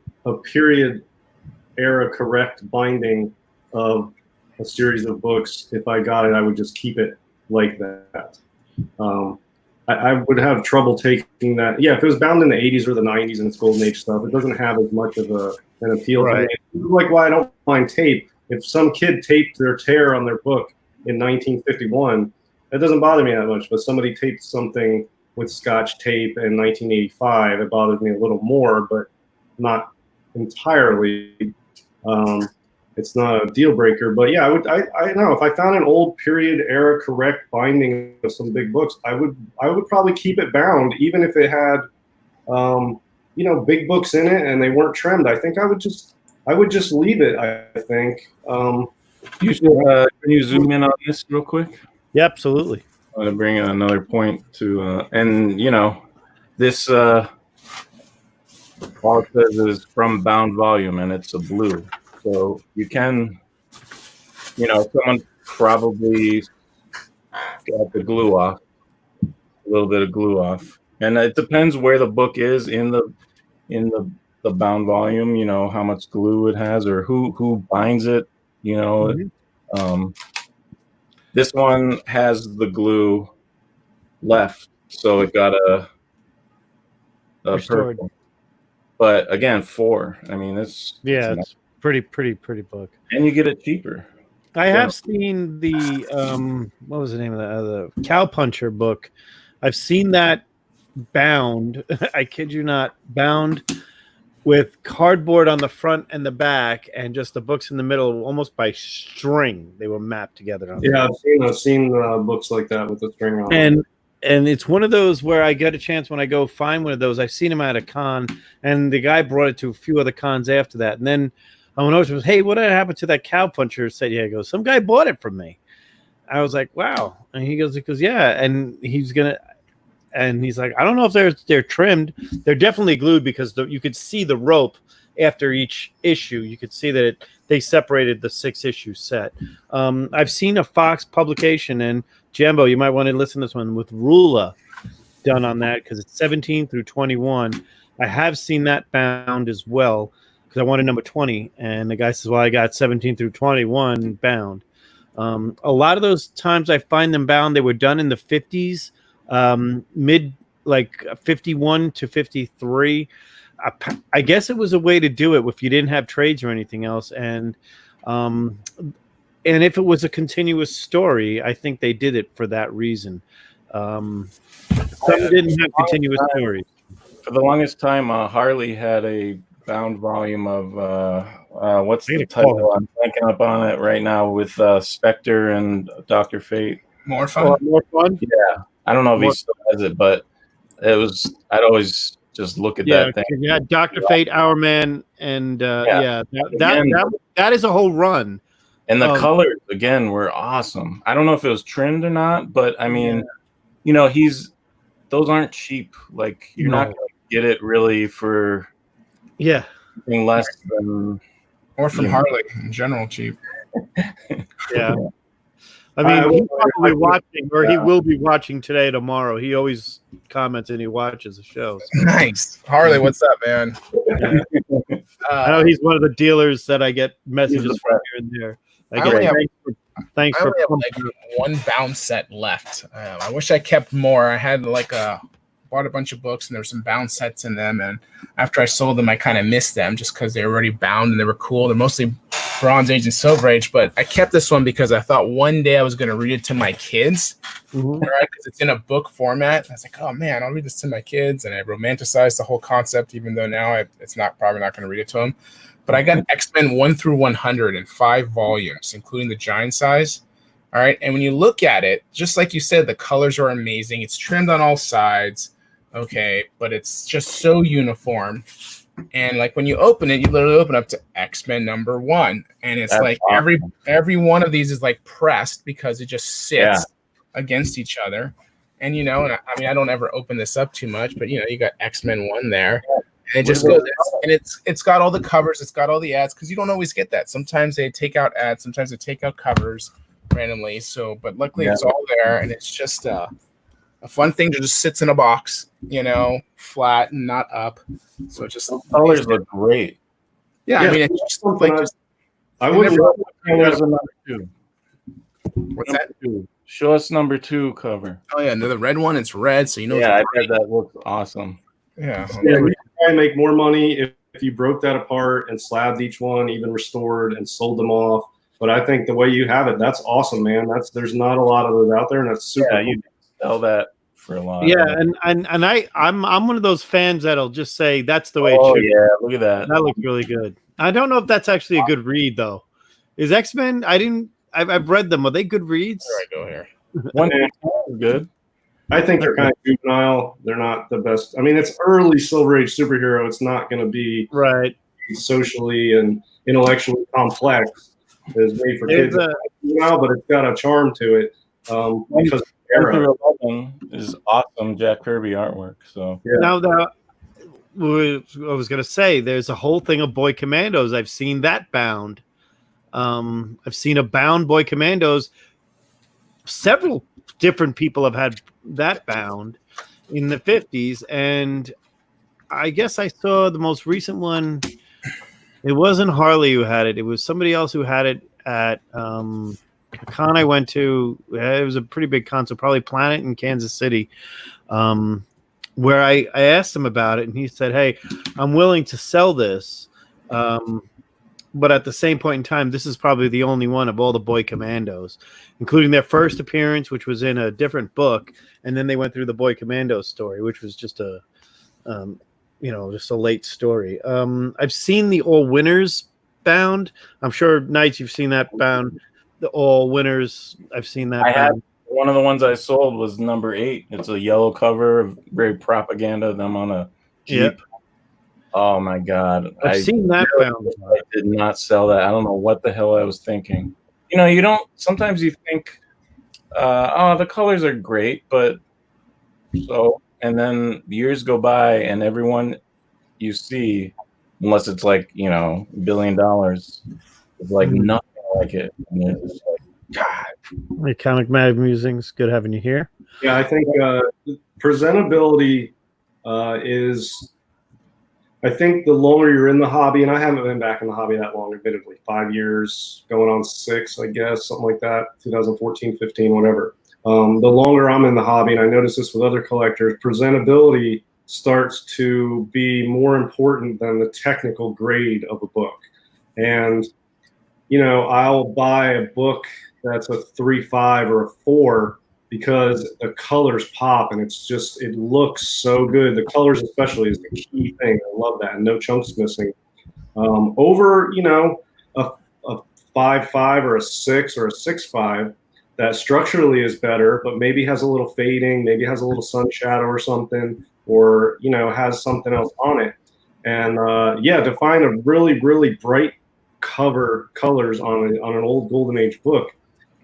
B: era correct binding of a series of books, if I got it, I would just keep it like that. I would have trouble taking that. Yeah, if it was bound in the 80s or the 90s and it's golden age stuff, it doesn't have as much of an appeal.
A: Right.
B: To me. Like why I don't mind tape. If some kid taped their tear on their book in 1951, that doesn't bother me that much. But somebody taped something with Scotch tape in 1985, it bothers me a little more, but not entirely. It's not a deal breaker, but yeah, I know if I found an old period era correct binding of some big books, I would probably keep it bound, even if it had, big books in it and they weren't trimmed. I think I would just leave it. I think.
D: Can you zoom in on this real quick?
A: Yeah, absolutely.
D: I want to bring in another point to, and this all it says is from bound volume, and it's a blue. So you can, someone probably got the glue off, a little bit of glue off, and it depends where the book is in the bound volume. How much glue it has, or who binds it. This one has the glue left, so it got a
A: Restored.
D: purple. But again, 4. I mean, it's
A: It's pretty book.
D: and you get it cheaper.
A: I have seen the what was the name of the Cowpuncher book. I've seen that bound. I kid you not, bound with cardboard on the front and the back, and just the books in the middle, almost by string. They were mapped together.
B: Yeah, I've seen books like that with the string on.
A: And it's one of those where I get a chance when I go find one of those. I've seen them at a con, and the guy brought it to a few other cons after that. And then I went over to him, hey, what happened to that Cowpuncher? Said, yeah, he goes, some guy bought it from me. I was like, wow. And he goes, yeah. And he's like, I don't know if they're trimmed. They're definitely glued because you could see the rope after each issue. You could see that they separated the 6-issue set. I've seen a Fox publication, and Jambo, you might want to listen to this one with Rula done on that because it's 17 through 21. I have seen that bound as well because I wanted number 20, and the guy says, well, I got 17 through 21 bound. A lot of those times I find them bound, they were done in the 50s, mid like 51 to 53. I guess it was a way to do it if you didn't have trades or anything else. And if it was a continuous story, I think they did it for that reason. Some didn't have continuous stories.
D: For the longest time, Harley had a bound volume of what's the title? I'm blanking up on it right now with Spectre and Dr. Fate.
E: More Fun?
A: More Fun?
D: Yeah. I don't know if he still has it, but I'd always just look at that thing.
A: Yeah, Dr. Fate, Our Man, and that is a whole run.
D: And the colors again were awesome. I don't know if it was trimmed or not, but I mean, those aren't cheap. Like you're not going to get it really for anything less than
E: or from Harley in general cheap.
A: Yeah. I mean, he's probably watching, or he will be watching today or tomorrow. He always comments and he watches the shows.
E: Nice. Harley, what's up, man?
A: I know he's one of the dealers that I get messages from here and there. Thanks for
E: one bound set left. I wish I kept more. I had bought a bunch of books and there were some bound sets in them, and after I sold them I kind of missed them just because they were already bound and they were cool. They're mostly Bronze Age and Silver Age, but I kept this one because I thought one day I was going to read it to my kids, right? Because it's in a book format. I was like, oh man, I'll read this to my kids, and I romanticized the whole concept, even though now it's probably not going to read it to them. But I got X-Men 1 through 100 in 5 volumes, including the giant size. All right. And when you look at it, just like you said, the colors are amazing. It's trimmed on all sides. Okay. But it's just so uniform. And like when you open it, you literally open up to X-Men #1. And it's
D: That's
E: like
D: awesome.
E: every one of these is like pressed because it just sits against each other. And and I mean, I don't ever open this up too much, but you got X-Men 1 there. And it just goes, and it's got all the covers, it's got all the ads, because you don't always get that. Sometimes they take out ads, sometimes they take out covers randomly. So, but luckily it's all there, and it's just a fun thing that just sits in a box, flat and not up. So it just
D: The colors look great.
E: yeah. I mean, it's just
B: something
E: like
B: I wouldn't.
D: Colors are number 2.
E: what's that?
D: Number 2. Show us number 2 cover.
E: Oh yeah, the red one. It's red, so
D: Yeah, I bet that looks awesome.
E: Yeah.
B: Yeah, you try and make more money if you broke that apart and slabbed each one, even restored and sold them off. But I think the way you have it, that's awesome, man. There's not a lot of those out there, and that's super.
D: Yeah,
B: cool.
D: you sell that for a lot.
A: Yeah, and I'm one of those fans that'll just say that's the way it
D: Oh
A: should.
D: yeah, look at that.
A: That looks really good. I don't know if that's actually a good read though. Is X-Men? I've read them. Are they good reads?
E: Where I go here?
D: One is good.
B: I think they're kind of juvenile. They're not the best. I mean, it's early Silver Age superhero. It's not going to be
A: Right.
B: socially and intellectually complex. It's made for
A: There's
B: kids now, but it's got a charm to it because of the era.
D: 11 is awesome Jack Kirby artwork. So
A: Now I was going to say there's a whole thing of Boy Commandos. I've seen that bound. I've seen a bound Boy Commandos. Several different people have had that bound in the 50s, and I guess I saw the most recent one. It wasn't Harley who had it. It was somebody else who had it at a con I went to. It was a pretty big con, so probably Planet in Kansas City, where I asked him about it, and he said, hey, I'm willing to sell this, but at the same point in time, this is probably the only one of all the Boy Commandos, including their first appearance, which was in a different book, and then they went through the Boy Commandos story, which was just a just a late story. I've seen the All Winners bound. I'm sure, Knights, you've seen that bound. The All Winners, I've seen that.
D: I had
A: bound.
D: one of the ones I sold was number 8. It's a yellow cover, very propaganda. Them on a Jeep.
A: Yep.
D: Oh my God!
A: I've seen that bound.
D: I did not sell that. I don't know what the hell I was thinking. You don't. Sometimes you think, oh, the colors are great, but so. And then years go by, and everyone you see, unless it's like $1 billion, is like nothing like it. And you're just like, God.
A: The Comic Mag Musings, good having you here.
B: Yeah, I think presentability is. I think the longer you're in the hobby, and I haven't been back in the hobby that long, admittedly, 5 years, going on 6, I guess, something like that, 2014, 15, whatever. The longer I'm in the hobby, and I notice this with other collectors, presentability starts to be more important than the technical grade of a book. And, I'll buy a book that's a 3.5 or a 4 because the colors pop and it looks so good. The colors especially is the key thing. I love that. No chunks missing. Over, a 5.5 or a 6 or a 6.5, that structurally is better, but maybe has a little fading, maybe has a little sun shadow or something, or, has something else on it. And to find a really, really bright cover colors on an old Golden Age book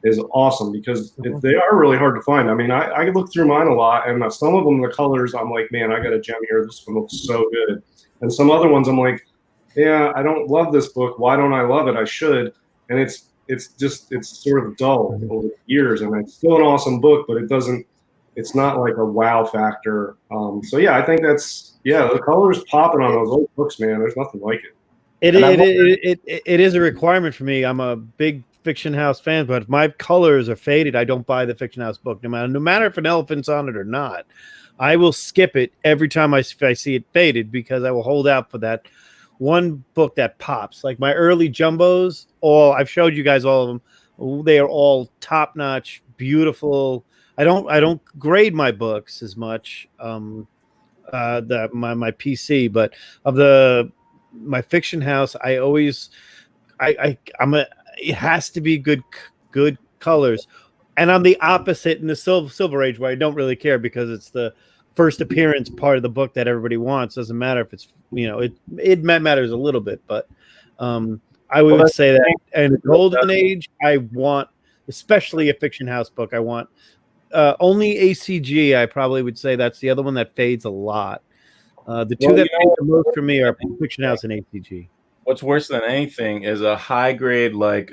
B: is awesome because they are really hard to find. I mean, I look through mine a lot, and some of them, the colors, I'm like, man, I got a gem here. This one looks so good. And some other ones, I'm like, yeah, I don't love this book. Why don't I love it? I should. And it's sort of dull over the years, and it's still an awesome book, but it's not like a wow factor. So yeah, I think the colors popping on those old books, man. There's nothing like it.
A: It is a requirement for me. I'm a big Fiction House fan, but if my colors are faded, I don't buy the Fiction House book. No matter if an elephant's on it or not, I will skip it every time I see it faded because I will hold out for that one book that pops. Like my early jumbos, I've showed you guys all of them. They are all top notch, beautiful. I don't grade my books as much. My PC, but my Fiction House, it has to be good colors. And I'm the opposite in the Silver Age, where I don't really care because it's the first appearance part of the book that everybody wants. Doesn't matter if it's, it matters a little bit, but I would say that in the Golden Age, I want, especially a fiction house book, I want only ACG. I probably would say that's the other one that fades a lot. The two that fade the most for me are Fiction House and ACG.
D: What's worse than anything is a high grade like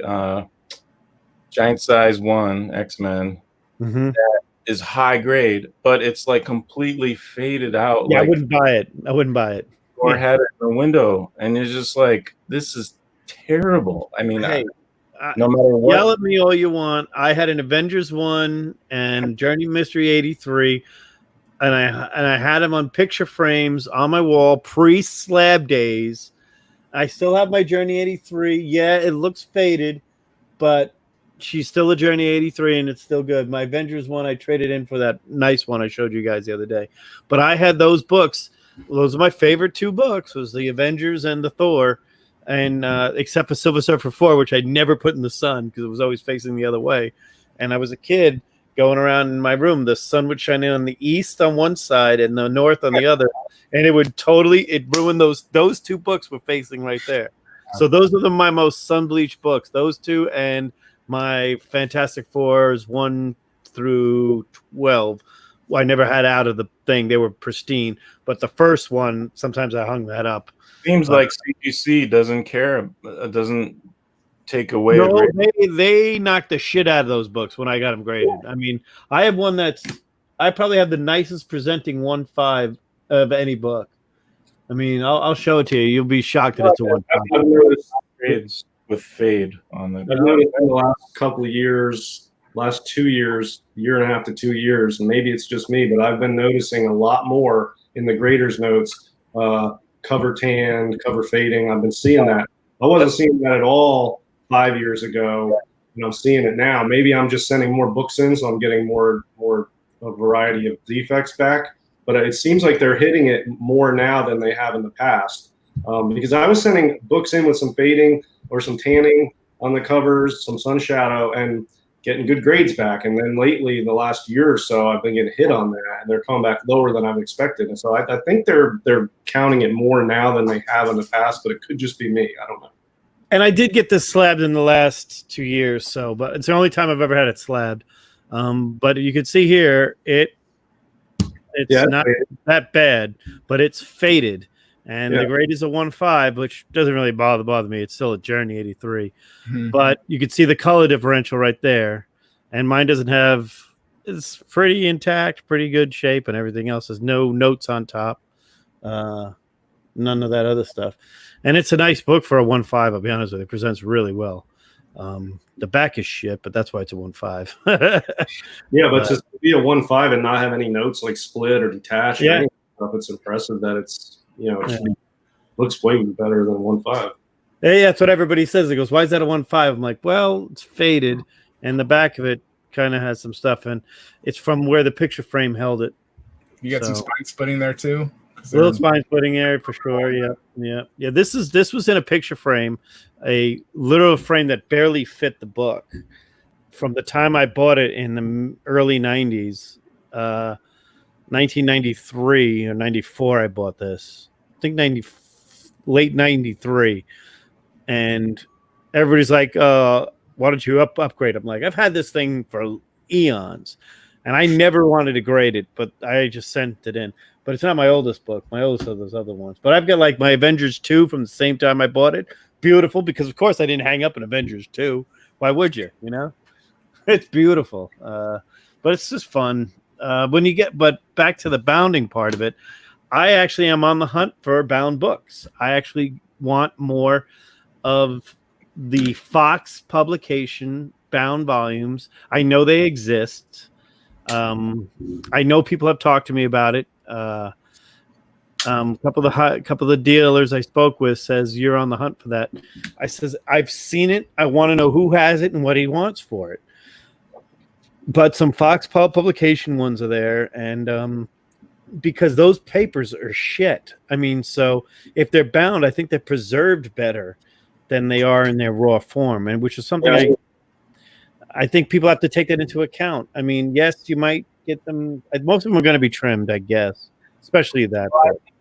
D: Giant Size 1 X-Men that is high grade, but it's like completely faded out.
A: Yeah,
D: like,
A: I wouldn't buy it.
D: Or had it in the window, and you're just like, this is terrible. I mean,
A: Hey,
D: no matter what.
A: Yell at me all you want. I had an Avengers 1 and Journey Mystery 83, and I had them on picture frames on my wall pre-slab days. I still have my Journey 83. Yeah, it looks faded, but she's still a Journey 83, and it's still good. My Avengers 1, I traded in for that nice one I showed you guys the other day. But I had those books. Those are my favorite two books, was the Avengers and the Thor, and except for Silver Surfer 4, which I never put in the sun because it was always facing the other way. And I was a kid going around in my room. The sun would shine in on the east on one side and the north on the other, and it ruined those two books were facing right there. So those are my most sun-bleached books. Those two and my Fantastic Fours 1 through 12. I never had out of the thing. They were pristine. But the first one, sometimes I hung that up.
D: Seems like CGC doesn't care, doesn't take away.
A: No, they knocked the shit out of those books when I got them graded. I mean, I have one I probably have the nicest presenting 1.5 of any book. I mean, I'll show it to you. You'll be shocked that it's a 1.5.
B: I've noticed
D: Grades with fade on the.
B: I've noticed in the last couple of years, last 2 years, year and a half to 2 years, and maybe it's just me, but I've been noticing a lot more in the graders' notes, cover tanned, cover fading. I've been seeing that. I wasn't seeing that at all 5 years ago, and I'm seeing it now. Maybe I'm just sending more books in, so I'm getting more a variety of defects back. But it seems like they're hitting it more now than they have in the past. Because I was sending books in with some fading or some tanning on the covers, some sun shadow, and getting good grades back. And then lately, the last year or so, I've been getting hit on that, and they're coming back lower than I've expected. And so I think they're counting it more now than they have in the past, but it could just be me. I don't know.
A: And I did get this slabbed in the last 2 years, but it's the only time I've ever had it slabbed. But you can see here, it's not that bad, but it's faded. And the grade is a 1.5, which doesn't really bother me. It's still a Journey 83. But you can see the color differential right there. And mine doesn't have, it's pretty intact, pretty good shape, and everything else. There's no notes on top. None of that other stuff. And it's a nice book for a 1.5, I'll be honest with you. It presents really well. The back is shit, but that's why it's a 1.5.
B: Yeah, but to be a 1.5 and not have any notes like split or detached, or anything, it's impressive that it's, looks way better than 1.5.
A: Yeah, that's what everybody says. It goes, why is that a 1.5? I'm like, well, it's faded, and the back of it kind of has some stuff, and it's from where the picture frame held it.
E: You got some spine splitting there too.
A: A little spine splitting there for sure. Yeah. This was in a picture frame, a literal frame that barely fit the book. From the time I bought it in the early 90s, 1993 or 94, I bought this. I think late 93, and everybody's like, "Why don't you upgrade?" I'm like, I've had this thing for eons, and I never wanted to grade it, but I just sent it in. But it's not my oldest book. My oldest are those other ones. But I've got like my Avengers 2 from the same time I bought it. Beautiful, because of course I didn't hang up an Avengers 2. Why would you? It's beautiful. But it's just fun. But back to the bounding part of it, I actually am on the hunt for bound books. I actually want more of the Fox publication bound volumes. I know they exist. I know people have talked to me about it. A couple of the dealers I spoke with says you're on the hunt for that. I says I've seen it. I want to know who has it and what he wants for it. But some Fox publication ones are there, and because those papers are shit. I mean, so if they're bound, I think they're preserved better than they are in their raw form, and which is something I think people have to take that into account. I mean, yes, you might get them. Most of them are going to be trimmed, I guess, especially that.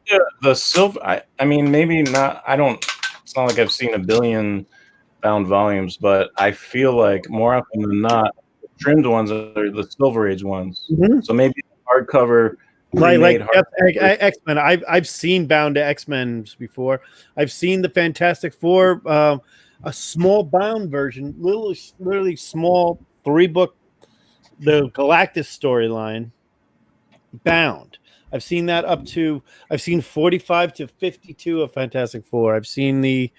D: Yeah, the silver. I mean, maybe not. I don't. It's not like I've seen a billion bound volumes, but I feel like more often than not, the trimmed ones are the Silver Age ones.
A: Mhm.
D: So maybe hardcover.
A: Like
D: pre-made
A: X-Men. I've seen bound to X-Men before. I've seen the Fantastic Four, a small bound version, literally small 3-book, the Galactus storyline bound. I've seen that up to, I've seen 45 to 52 of Fantastic Four. I've seen the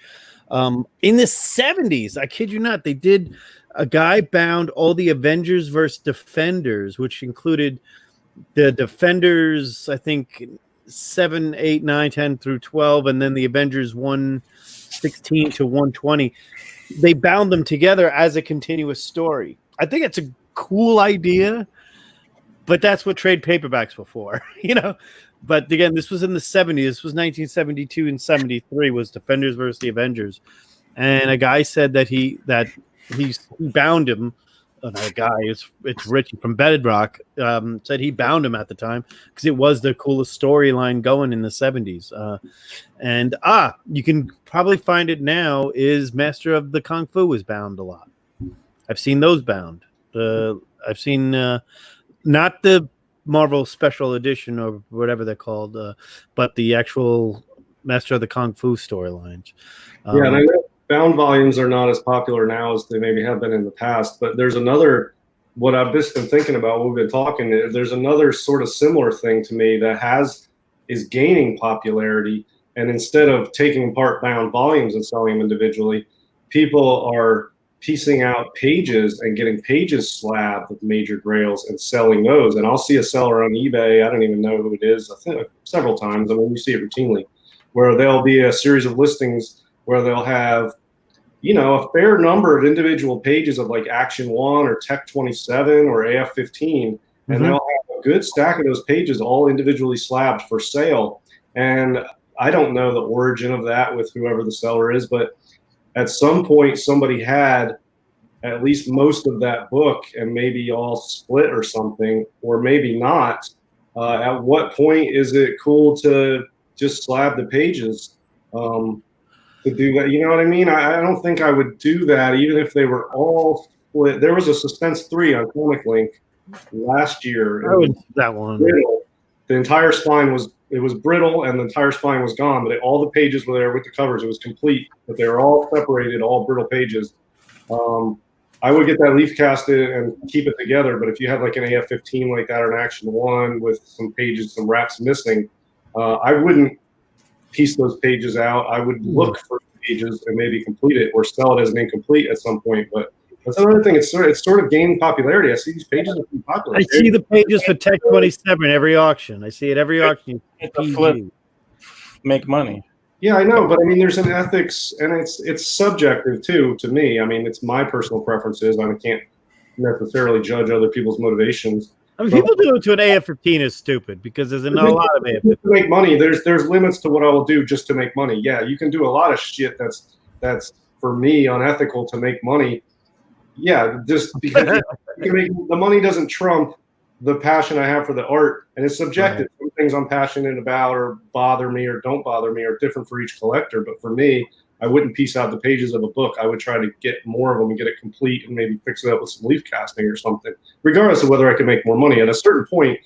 A: in the 70s, I kid you not, they did a guy bound all the Avengers versus Defenders, which included the Defenders, I think 7, 8, 9, 10 through 12, and then the Avengers 116 to 120. They bound them together as a continuous story. I think it's a cool idea, but that's what trade paperbacks were for, you know. But again, this was in the 70s. This was 1972 and 73 was Defenders versus the Avengers. And a guy said that he bound him. That guy, it's Richie from Bedrock, said he bound him at the time because it was the coolest storyline going in the 70s. And you can probably find it now, is Master of the Kung Fu was bound a lot. I've seen those bound. I've seen not the Marvel Special Edition or whatever they're called, but the actual Master of the Kung Fu storylines.
B: Yeah, and I know bound volumes are not as popular now as they maybe have been in the past, but there's another, what I've just been thinking about when we've been talking, there's another sort of similar thing to me that is gaining popularity. And instead of taking apart bound volumes and selling them individually, people are piecing out pages and getting pages slabbed with major grails and selling those. And I'll see a seller on eBay, I don't even know who it is, I think several times, I mean, you see it routinely, where there'll be a series of listings where they'll have, you know, a fair number of individual pages of like Action 1 or Tech 27 or AF 15, and they'll have a good stack of those pages all individually slabbed for sale. And I don't know the origin of that with whoever the seller is, but at some point somebody had at least most of that book and maybe all split or something, or maybe not. At what point is it cool to just slab the pages? To do that, you know what I mean? I don't think I would do that even if they were all split. There was a Suspense 3 on Comic Link last year.
A: That one.
B: Brittle. The entire spine was brittle and the entire spine was gone, but all the pages were there with the covers. It was complete, but they were all separated, all brittle pages. I would get that leaf casted and keep it together, but if you had like an AF-15 like that or an Action 1 with some pages, some wraps missing, I wouldn't piece those pages out. I would look for pages and maybe complete it or sell it as an incomplete at some point. But that's another thing. It's sort of gaining popularity. I see these pages are pretty popular.
A: I see the pages for Tech 27 every auction. I see it every auction.
D: flip, make money.
B: Yeah, I know, but I mean, there's an ethics, and it's subjective too. To me, I mean, it's my personal preferences. I can't necessarily judge other people's motivations.
A: I mean, people do it to an AF-15 is stupid because there's not a lot of AF-15.
B: To make money, there's limits to what I will do just to make money. Yeah, you can do a lot of shit that's for me unethical to make money. Yeah, just because the money doesn't trump the passion I have for the art, and it's subjective. Some things I'm passionate about or bother me or don't bother me are different for each collector. But for me, I wouldn't piece out the pages of a book. I would try to get more of them and get it complete and maybe fix it up with some leaf casting or something, regardless of whether I can make more money. At a certain point,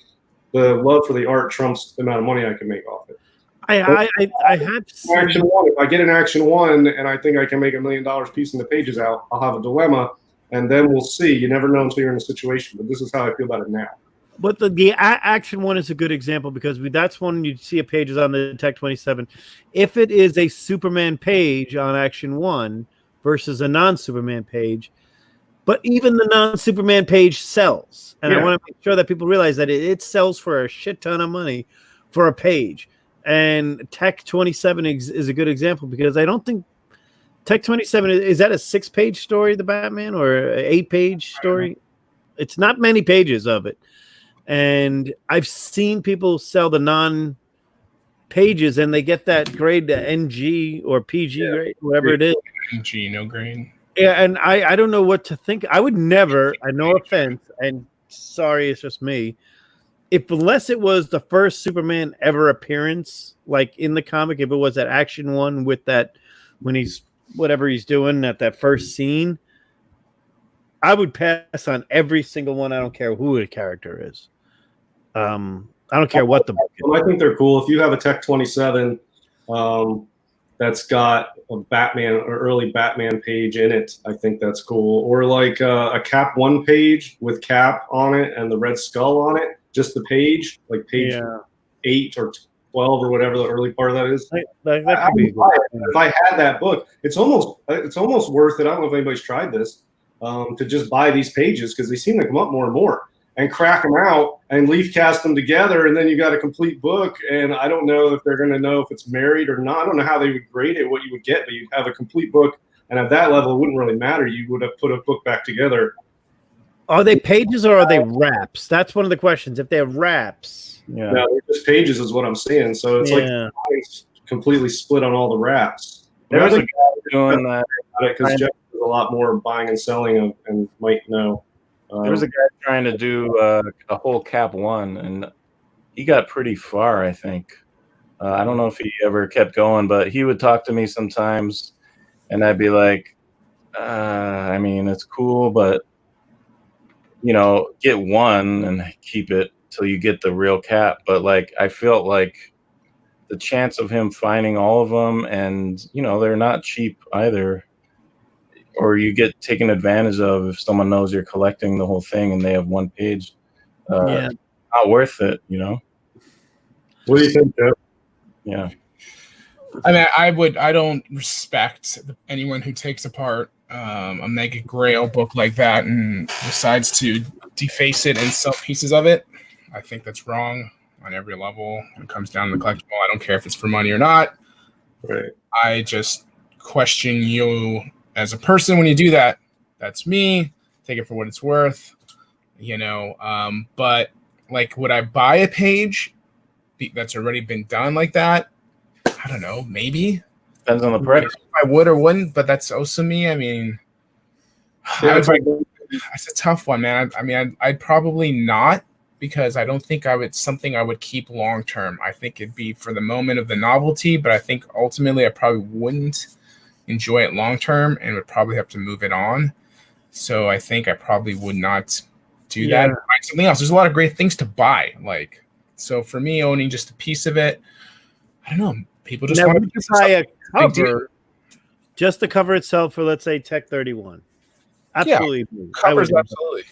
B: the love for the art trumps the amount of money I can make off it.
A: I have seen
B: Action 1. If I get an Action 1 and I think I can make $1 million piecing the pages out, I'll have a dilemma, and then we'll see. You never know until you're in a situation. But this is how I feel about it now.
A: But the Action 1 is a good example because that's one you see a pages on the Tech 27. If it is a Superman page on Action 1 versus a non-Superman page, but even the non-Superman page sells. And I want to make sure that people realize that it sells for a shit ton of money for a page. And Tech 27 is a good example because I don't think Tech 27, is that a 6-page story, the Batman, or an 8-page story? It's not many pages of it. And I've seen people sell the non-pages, and they get that grade, the NG or PG grade, whatever it is.
E: NG, no grain.
A: Yeah, and I don't know what to think. I would never, no offense, and sorry, it's just me. Unless it was the first Superman ever appearance, like in the comic, if it was that action one with that when he's whatever he's doing at that first scene, I would pass on every single one. I don't care who the character is. I don't care what the book is.
B: Well, I think they're cool. If you have a Tech 27 that's got a Batman or early Batman page in it, I think that's cool. Or like a Cap 1 page with Cap on it and the Red Skull on it, just the page, like page 8 or 12 or whatever the early part of that is.
A: That could be good.
B: If I had that book, it's almost worth it. I don't know if anybody's tried this, to just buy these pages because they seem to come up more and more, and crack them out and leaf cast them together, and then you got a complete book. And I don't know if they're going to know if it's married or not. I don't know how they would grade it, what you would get, but you'd have a complete book, and at that level, it wouldn't really matter. You would have put a book back together.
A: Are they pages or are they wraps? That's one of the questions. If they're wraps,
B: No, they're just pages is what I'm saying. So it's like it's completely split on all the wraps.
D: There was a guy doing that
B: because Jeff does a lot more buying and selling and might know.
D: There was a guy trying to do a whole Cap 1, and he got pretty far, I think. I don't know if he ever kept going, but he would talk to me sometimes, and I'd be like, I mean, it's cool, but, you know, get one and keep it till you get the real Cap. But, like, I felt like the chance of him finding all of them, and, you know, they're not cheap either, or you get taken advantage of if someone knows you're collecting the whole thing and they have one page. Not worth it, you know?
B: What do you think, Jeff?
D: Yeah.
E: I mean, I don't respect anyone who takes apart a Mega Grail book like that and decides to deface it and sell pieces of it. I think that's wrong on every level when it comes down to the collectible. I don't care if it's for money or not.
B: Right.
E: I just question you as a person when you do that. That's me. Take it for what it's worth, you know. But like, would I buy a page that's already been done like that? I don't know. Maybe
D: depends on the price.
E: I would or wouldn't, but that's also me. I mean, that's a tough one, man. I mean, I'd probably not, because I don't think something I would keep long term. I think it'd be for the moment of the novelty, but I think ultimately I probably wouldn't enjoy it long term and would probably have to move it on. So I think I probably would not do that and find something else. There's a lot of great things to buy. Like, so for me, owning just a piece of it, I don't know. People just want to
A: buy a cover, just the cover itself for, let's say, Tech 31. Absolutely.
E: Yeah, covers, absolutely.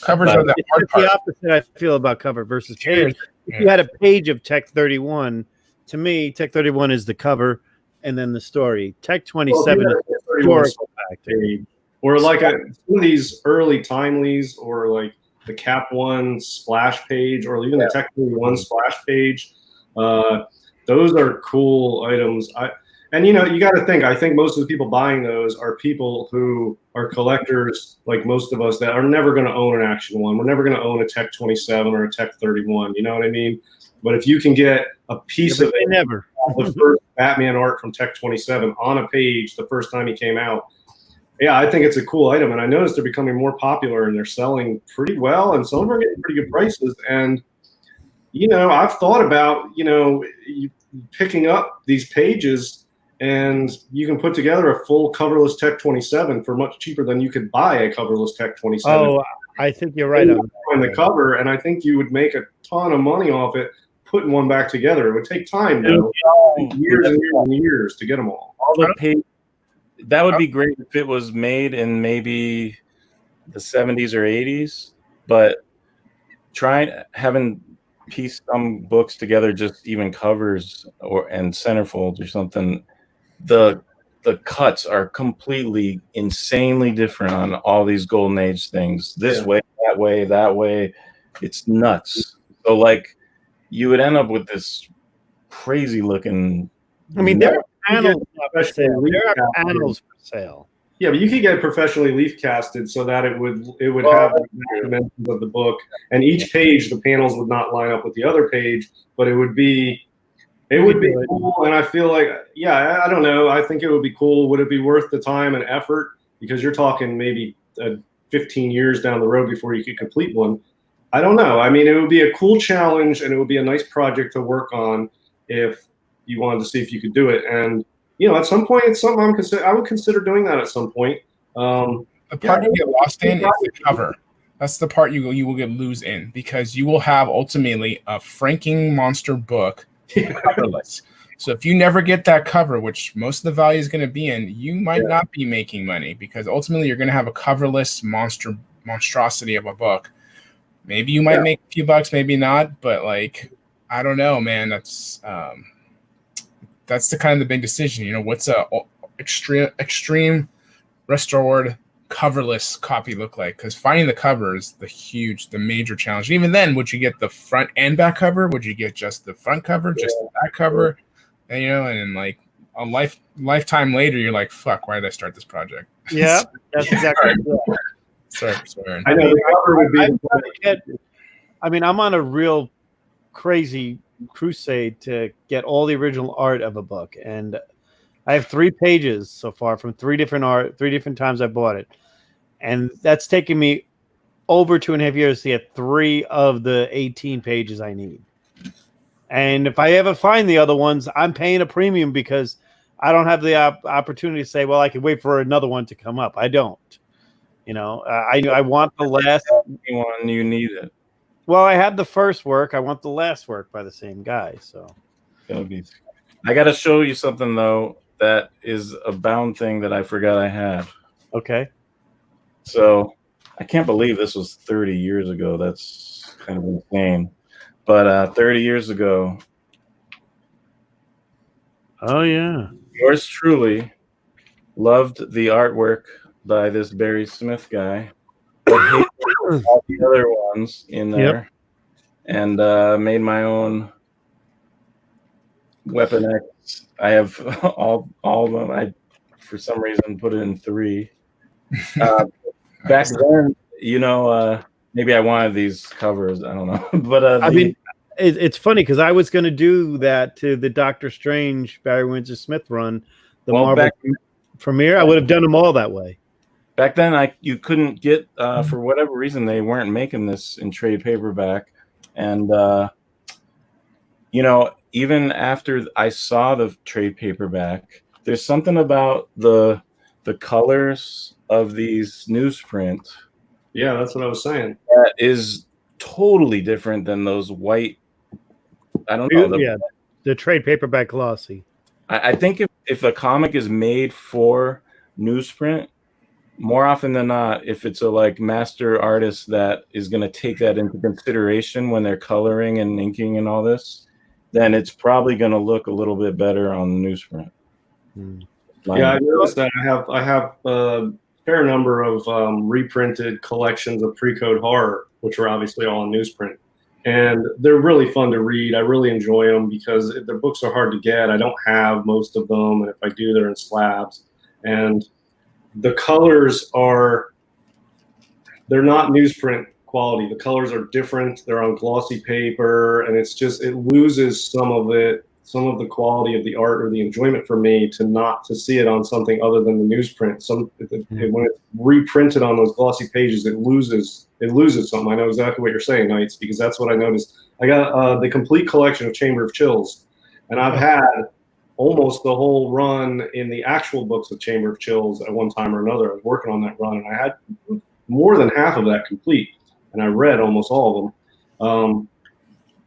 E: Covers are the hard part.
A: The opposite I feel about cover versus page. If you had a page of Tech 31, to me, Tech 31 is the cover and then the story. Tech 27 is the historical page.
B: Or like some of these early timelies, or like the Cap 1 splash page, or even the Tech 31 splash page. Those are cool items. And you know, you got to think, I think most of the people buying those are people who are collectors, like most of us, that are never going to own an Action 1. We're never going to own a Tech 27 or a Tech 31. You know what I mean? But if you can get a piece of it, the first Batman art from Tech 27 on a page the first time he came out, yeah, I think it's a cool item. And I noticed they're becoming more popular and they're selling pretty well, and some of them are getting pretty good prices. And, you know, I've thought about, you know, picking up these pages, and you can put together a full coverless Tech 27 for much cheaper than you could buy a coverless Tech 27.
A: Oh, I think you're right
B: on the cover, and I think you would make a ton of money off it putting one back together. It would take time, though. Years and years and years to get them all.
D: That would be great if it was made in maybe the 70s or 80s, but having piece some books together, just even covers and centerfolds or something, the cuts are completely insanely different on all these Golden Age things. This way, that way. It's nuts. So like, you would end up with this crazy looking.
A: I mean, there are panels for sale. There are panels for sale.
B: Yeah, but you could get professionally leaf casted so that it would have the dimensions of the book, and each page, the panels would not line up with the other page, but it would be cool. And I feel like, I don't know. I think it would be cool. Would it be worth the time and effort? because you're talking maybe 15 years down the road before you could complete one. I don't know. I mean, it would be a cool challenge, and it would be a nice project to work on if you wanted to see if you could do it. And at some point, it's something I would consider doing that at some point.
E: The part you get lost in is the cover. That's the part you will get lose in, because you will have ultimately a Franking monster book coverless. So if you never get that cover, which most of the value is going to be in, you might not be making money, because ultimately you're going to have a coverless monstrosity of a book. Maybe you might make a few bucks, maybe not, but like, I don't know, man. That's the kind of the big decision. What's a extreme restored coverless copy look like? Because finding the cover is the major challenge. And even then, would you get the front and back cover? Would you get just the front cover, just the back cover? And and then like a lifetime later, you're like, fuck, why did I start this project?
A: Yeah, that's exactly right.
E: Sorry for swearing.
B: I know the cover would be.
A: I'm on a real crazy crusade to get all the original art of a book, and I have 3 pages so far from 3 different times I bought it, and that's taken me over 2.5 years to get 3 of the 18 pages I need. And if I ever find the other ones, I'm paying a premium because I don't have the opportunity to say, well, I can wait for another one to come up. I don't. I want the last
D: one. You need it.
A: Well, I had the first work. I want the last work by the same guy. So
D: I got to show you something though. That is a bound thing that I forgot I had.
A: Okay.
D: So I can't believe this was 30 years ago. That's kind of insane. But 30 years ago.
A: Oh, yeah.
D: Yours truly loved the artwork by this Barry Smith guy. But hated all the other ones in there. Yep. And made my own Weapon X. I have all of them. I, for some reason, put it in 3. Back then, maybe I wanted these covers. I don't know. But
A: it's funny because I was going to do that to the Doctor Strange Barry Windsor Smith run, the Marvel premiere. I would have done them all that way.
D: Back then, you couldn't get for whatever reason they weren't making this in trade paperback, and even after I saw the trade paperback, there's something about the colors of these newsprint.
B: Yeah, that's what I was saying.
D: That is totally different than those white. I don't know.
A: The trade paperback glossy.
D: I think if a comic is made for newsprint, more often than not, if it's a master artist that is going to take that into consideration when they're coloring and inking and all this, then it's probably going to look a little bit better on the newsprint.
B: Yeah, I noticed that. I have a fair number of reprinted collections of Pre-Code Horror, which are obviously all in newsprint. And they're really fun to read. I really enjoy them because their books are hard to get. I don't have most of them, and if I do, they're in slabs. And the colors they're not newsprint quality. The colors are different. They're on glossy paper, and it loses some of the quality of the art or the enjoyment for me to see it on something other than the newsprint. When it's reprinted on those glossy pages, it loses something. I know exactly what you're saying, Knights, because that's what I noticed. I got the complete collection of Chamber of Chills, and I've had almost the whole run in the actual books of Chamber of Chills at one time or another. I was working on that run, and I had more than half of that complete, and I read almost all of them.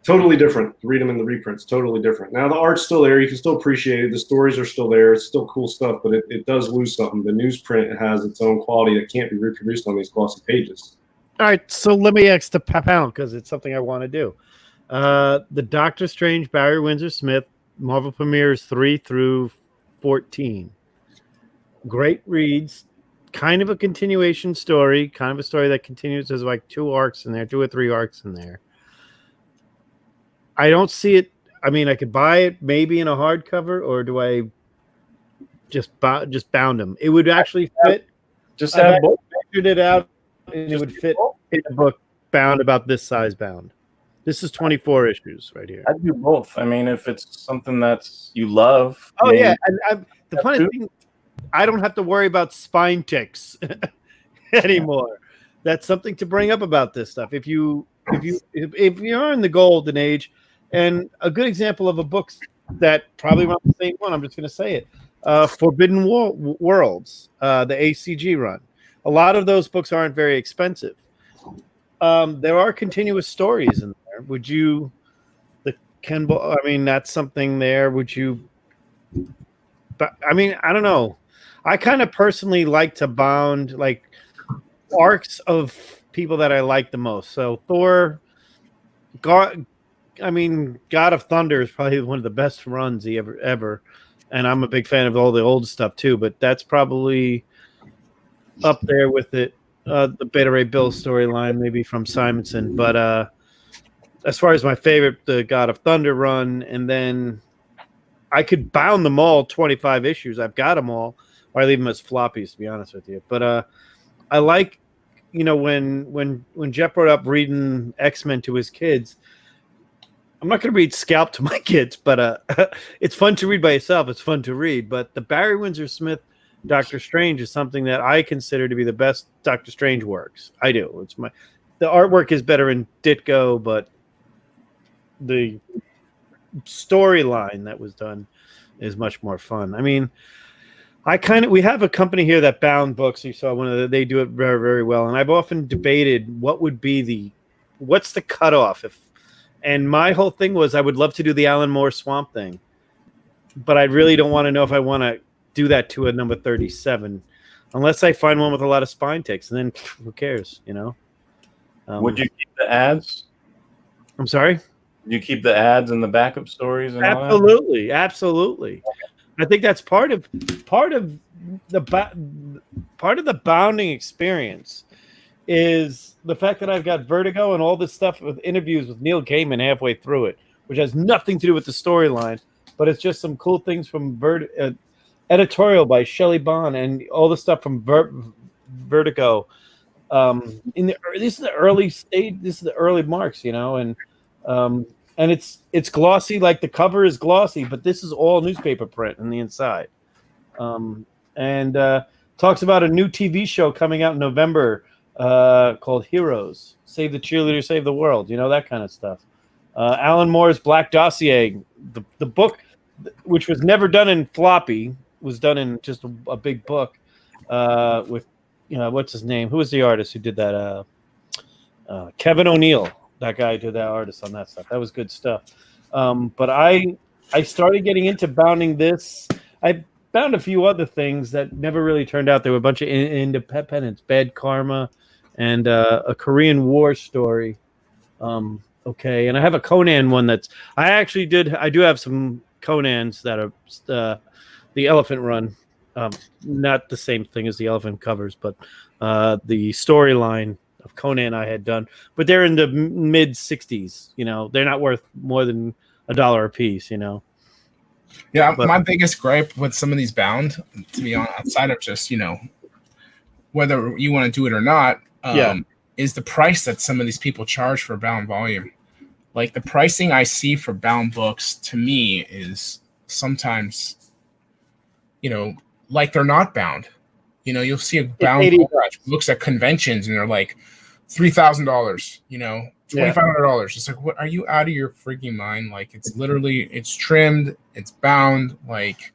B: Totally different. Read them in the reprints. Totally different. Now the art's still there. You can still appreciate it. The stories are still there. It's still cool stuff, but it does lose something. The newsprint has its own quality that can't be reproduced on these glossy pages.
A: All right, so let me ask the panel because it's something I want to do. The Doctor Strange Barry Windsor Smith Marvel premieres 3 through 14. Great reads. Kind of a continuation story. Kind of a story that continues. There's 2 or 3 arcs in there. I don't see it. I mean, I could buy it maybe in a hardcover, or do I just bound them? It would actually fit.
D: Just have both.
A: Figured it out, and it would fit in a book bound about this size bound. This is 24 issues right here.
D: I'd do both. I mean, if it's something that you love.
A: Oh yeah, and the funny thing, I don't have to worry about spine ticks anymore. That's something to bring up about this stuff. If you're in the golden age, and a good example of a book that probably around the same one, I'm just going to say it, Forbidden Worlds, the ACG run. A lot of those books aren't very expensive. There are continuous stories in there. Would you, I mean, that's something there. Would you, but I mean, I don't know. I kind of personally like to bound like arcs of people that I like the most. So Thor, God of Thunder is probably one of the best runs he ever. And I'm a big fan of all the old stuff too, but that's probably up there with it. The Beta Ray Bill storyline, maybe from Simonson. But as far as my favorite, the God of Thunder run, and then I could bound them all 25 issues. I've got them all, or I leave them as floppies, to be honest with you. But I like, when Jeff brought up reading X-Men to his kids, I'm not going to read Scalp to my kids, but it's fun to read by itself. It's fun to read. But the Barry Windsor Smith Doctor Strange is something that I consider to be the best Doctor Strange works. I do. The artwork is better in Ditko, but the storyline that was done is much more fun. I mean, we have a company here that bound books. You saw they do it very, very well. And I've often debated what's the cutoff and my whole thing was I would love to do the Alan Moore Swamp Thing, but I really don't want to know if I want to do that to a number 37 unless I find one with a lot of spine ticks, and then who cares,
D: Would you keep the ads?
A: I'm sorry?
D: You keep the ads and the backup stories and all that?
A: Absolutely. I think that's part of the bounding experience is the fact that I've got Vertigo and all this stuff with interviews with Neil Gaiman halfway through it, which has nothing to do with the storyline, but it's just some cool things from editorial by Shelley Bond and all the stuff from Vertigo. This is the early stage. This is the early marks, and it's glossy. Like the cover is glossy, but this is all newspaper print on the inside. And talks about a new TV show coming out in November called Heroes. Save the cheerleader, save the world. That kind of stuff. Alan Moore's Black Dossier, the book, which was never done in floppy, was done in just a big book with, what's his name? Who was the artist who did that? Kevin O'Neill. That guy did that artist on that stuff. That was good stuff. But I started getting into bounding this. I bound a few other things that never really turned out. There were a bunch of independents, Bad Karma, and a Korean War story. Okay, and I have a Conan one I do have some Conans that are the Elephant Run. Not the same thing as the Elephant covers, but the storyline of Conan I had done. But they're in the mid 60s. They're not worth more than $1 a piece.
E: Yeah, my biggest gripe with some of these bound, to be honest, outside of just whether you want to do it or not, is the price that some of these people charge for bound volume. Like the pricing I see for bound books to me is sometimes, like they're not bound. You'll see a bound book looks at conventions and they're like $3,000, $2,500. It's like, what, are you out of your freaking mind? Like it's trimmed, it's bound. Like,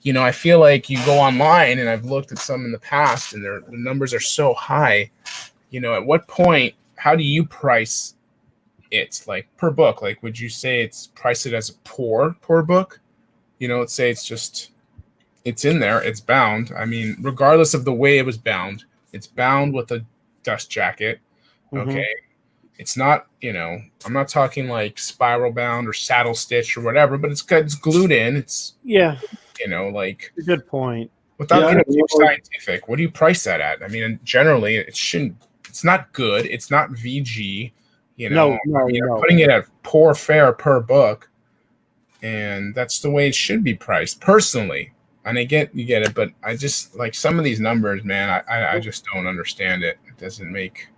E: I feel like you go online and I've looked at some in the past and the numbers are so high. At what point, how do you price it, like per book? Like, would you say price it as a poor book? Let's say it's in there, it's bound. I mean, regardless of the way it was bound, it's bound with a dust jacket. Okay. Mm-hmm. It's not, I'm not talking like spiral bound or saddle stitch or whatever, but it's glued in. It's like a
A: good point.
E: Without getting too scientific, what do you price that at? I mean, generally it's not good. It's not VG,
A: No.
E: Putting it at poor fare per book. And that's the way it should be priced personally. And you get it, but I just like some of these numbers, man. I just don't understand it. It doesn't make.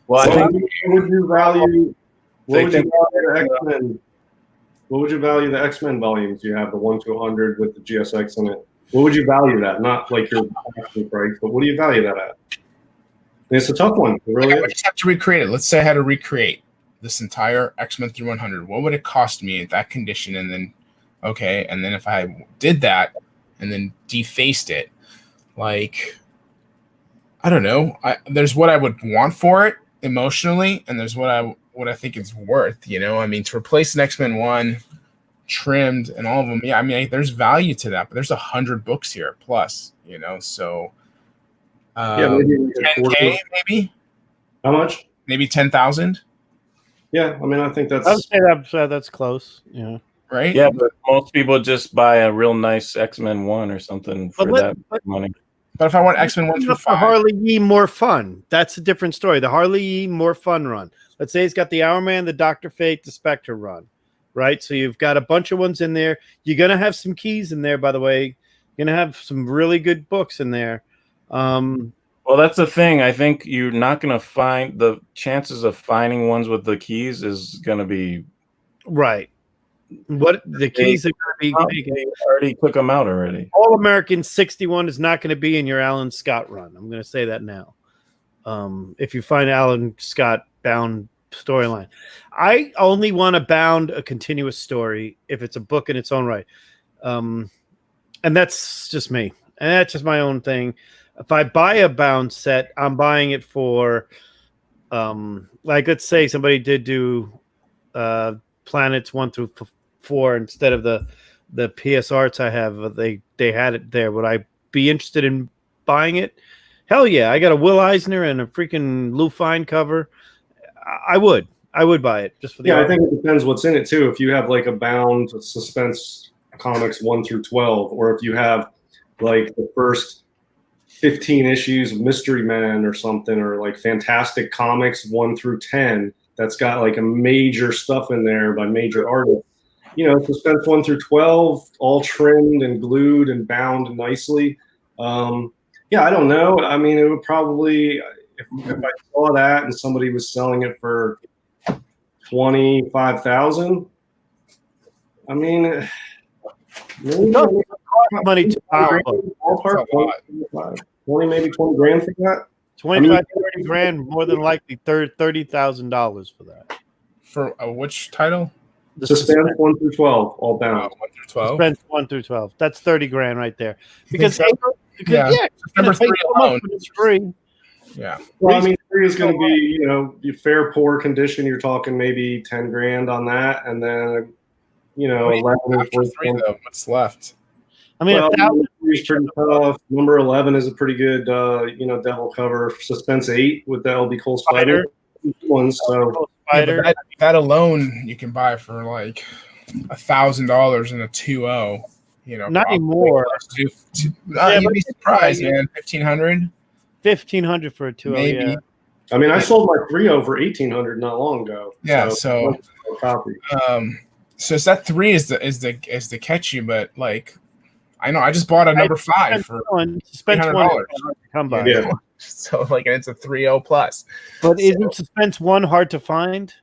B: Well, I think what would you value the X-Men volumes? You have the 1-100 with the GSX in it. What would you value that? Not like your asking price, but what do you value that at? And it's a tough one. It really
E: I would
B: is.
E: just have to recreate it. Let's say I had to recreate this entire X-Men 3100. What would it cost me at that condition? And then, okay, and then if I did that and then defaced it, like, I don't know. There's what I would want for it emotionally, and there's what I think it's worth. You know, I mean, to replace an X-Men 1 trimmed and all of them, yeah, I mean, there's value to that, but there's 100 books here plus, you know, so
B: Maybe like
E: 10K maybe.
B: How much?
E: Maybe 10,000.
B: Yeah, I mean, I think that's.
A: I would say that's close. Yeah.
E: Right?
D: Yeah, but most people just buy a real nice X-Men 1 or something for that money.
E: But if I want X-Men 1 through
A: The
E: 5,
A: Harley Yee More Fun. That's a different story. The Harley Yee More Fun run. Let's say it's got the Hourman, the Dr. Fate, the Spectre run, right? So you've got a bunch of ones in there. You're going to have some keys in there, by the way. You're going to have some really good books in there.
D: Well, that's the thing. I think you're not going to find the chances of finding ones with the keys is going to be
A: right. What the keys are going to be?
D: They already took them out already.
A: All American 61 is not going to be in your Alan Scott run. I'm going to say that now. If you find Alan Scott bound storyline, I only want to bound a continuous story if it's a book in its own right. And that's just me. And that's just my own thing. If I buy a bound set, I'm buying it for, like, let's say somebody did do planets 1 through 4 instead of the PS Arts I have. They had it there. Would I be interested in buying it? Hell yeah! I got a Will Eisner and a freaking Lou Fine cover. I would buy it just for the.
B: Yeah, I think it depends what's in it too. If you have like a bound suspense comics 1 through 12, or if you have like the first 15 issues of Mystery Men or something, or like Fantastic Comics 1 through 10, that's got like a major stuff in there by major artists. You know, suspense 1 through 12, all trimmed and glued and bound nicely. Yeah, I don't know. I mean, it would probably, if I saw that and somebody was selling it for $25,000, I mean,
A: money to power book.
B: Ballpark, 20, maybe 20 grand for that.
A: 25, 30 grand, more than likely $30,000 for that.
E: for which title?
A: The
B: Suspense 1 through 12, all bound.
E: 1 through 12.
A: Suspense 1 through 12. That's 30 grand right there. Because
E: so? Yeah. Number 3 alone.
A: it's free.
E: Yeah.
B: Well, I mean, 3 is going to be, you know, you fair poor condition. You're talking maybe 10 grand on that, and then, you know, 11
E: After 3 though, what's left?
A: I mean,
B: well,
A: 1,000
B: 3 is pretty tough. Number 11 is a pretty good, you know, devil cover. Suspense 8 with that will be Cole Spider. Ones, so
A: Spider.
E: Yeah, that alone you can buy for like $1,000 in a 2.0. You know,
A: Not
E: probably.
A: anymore.
E: You'd be surprised, man. 1,500,
A: 1,500 for a 2.0.
E: maybe.
A: Yeah.
B: I mean, I sold my 3.0 for $1,800 not long ago.
E: Yeah, so
B: copy.
E: so it's that 3 is the catchy, but like I know I just bought a number 5 for
A: Suspense
E: $800.
A: 1 come by.
B: Yeah.
E: So like it's a 3.0 plus.
A: But isn't Suspense 1 hard to find?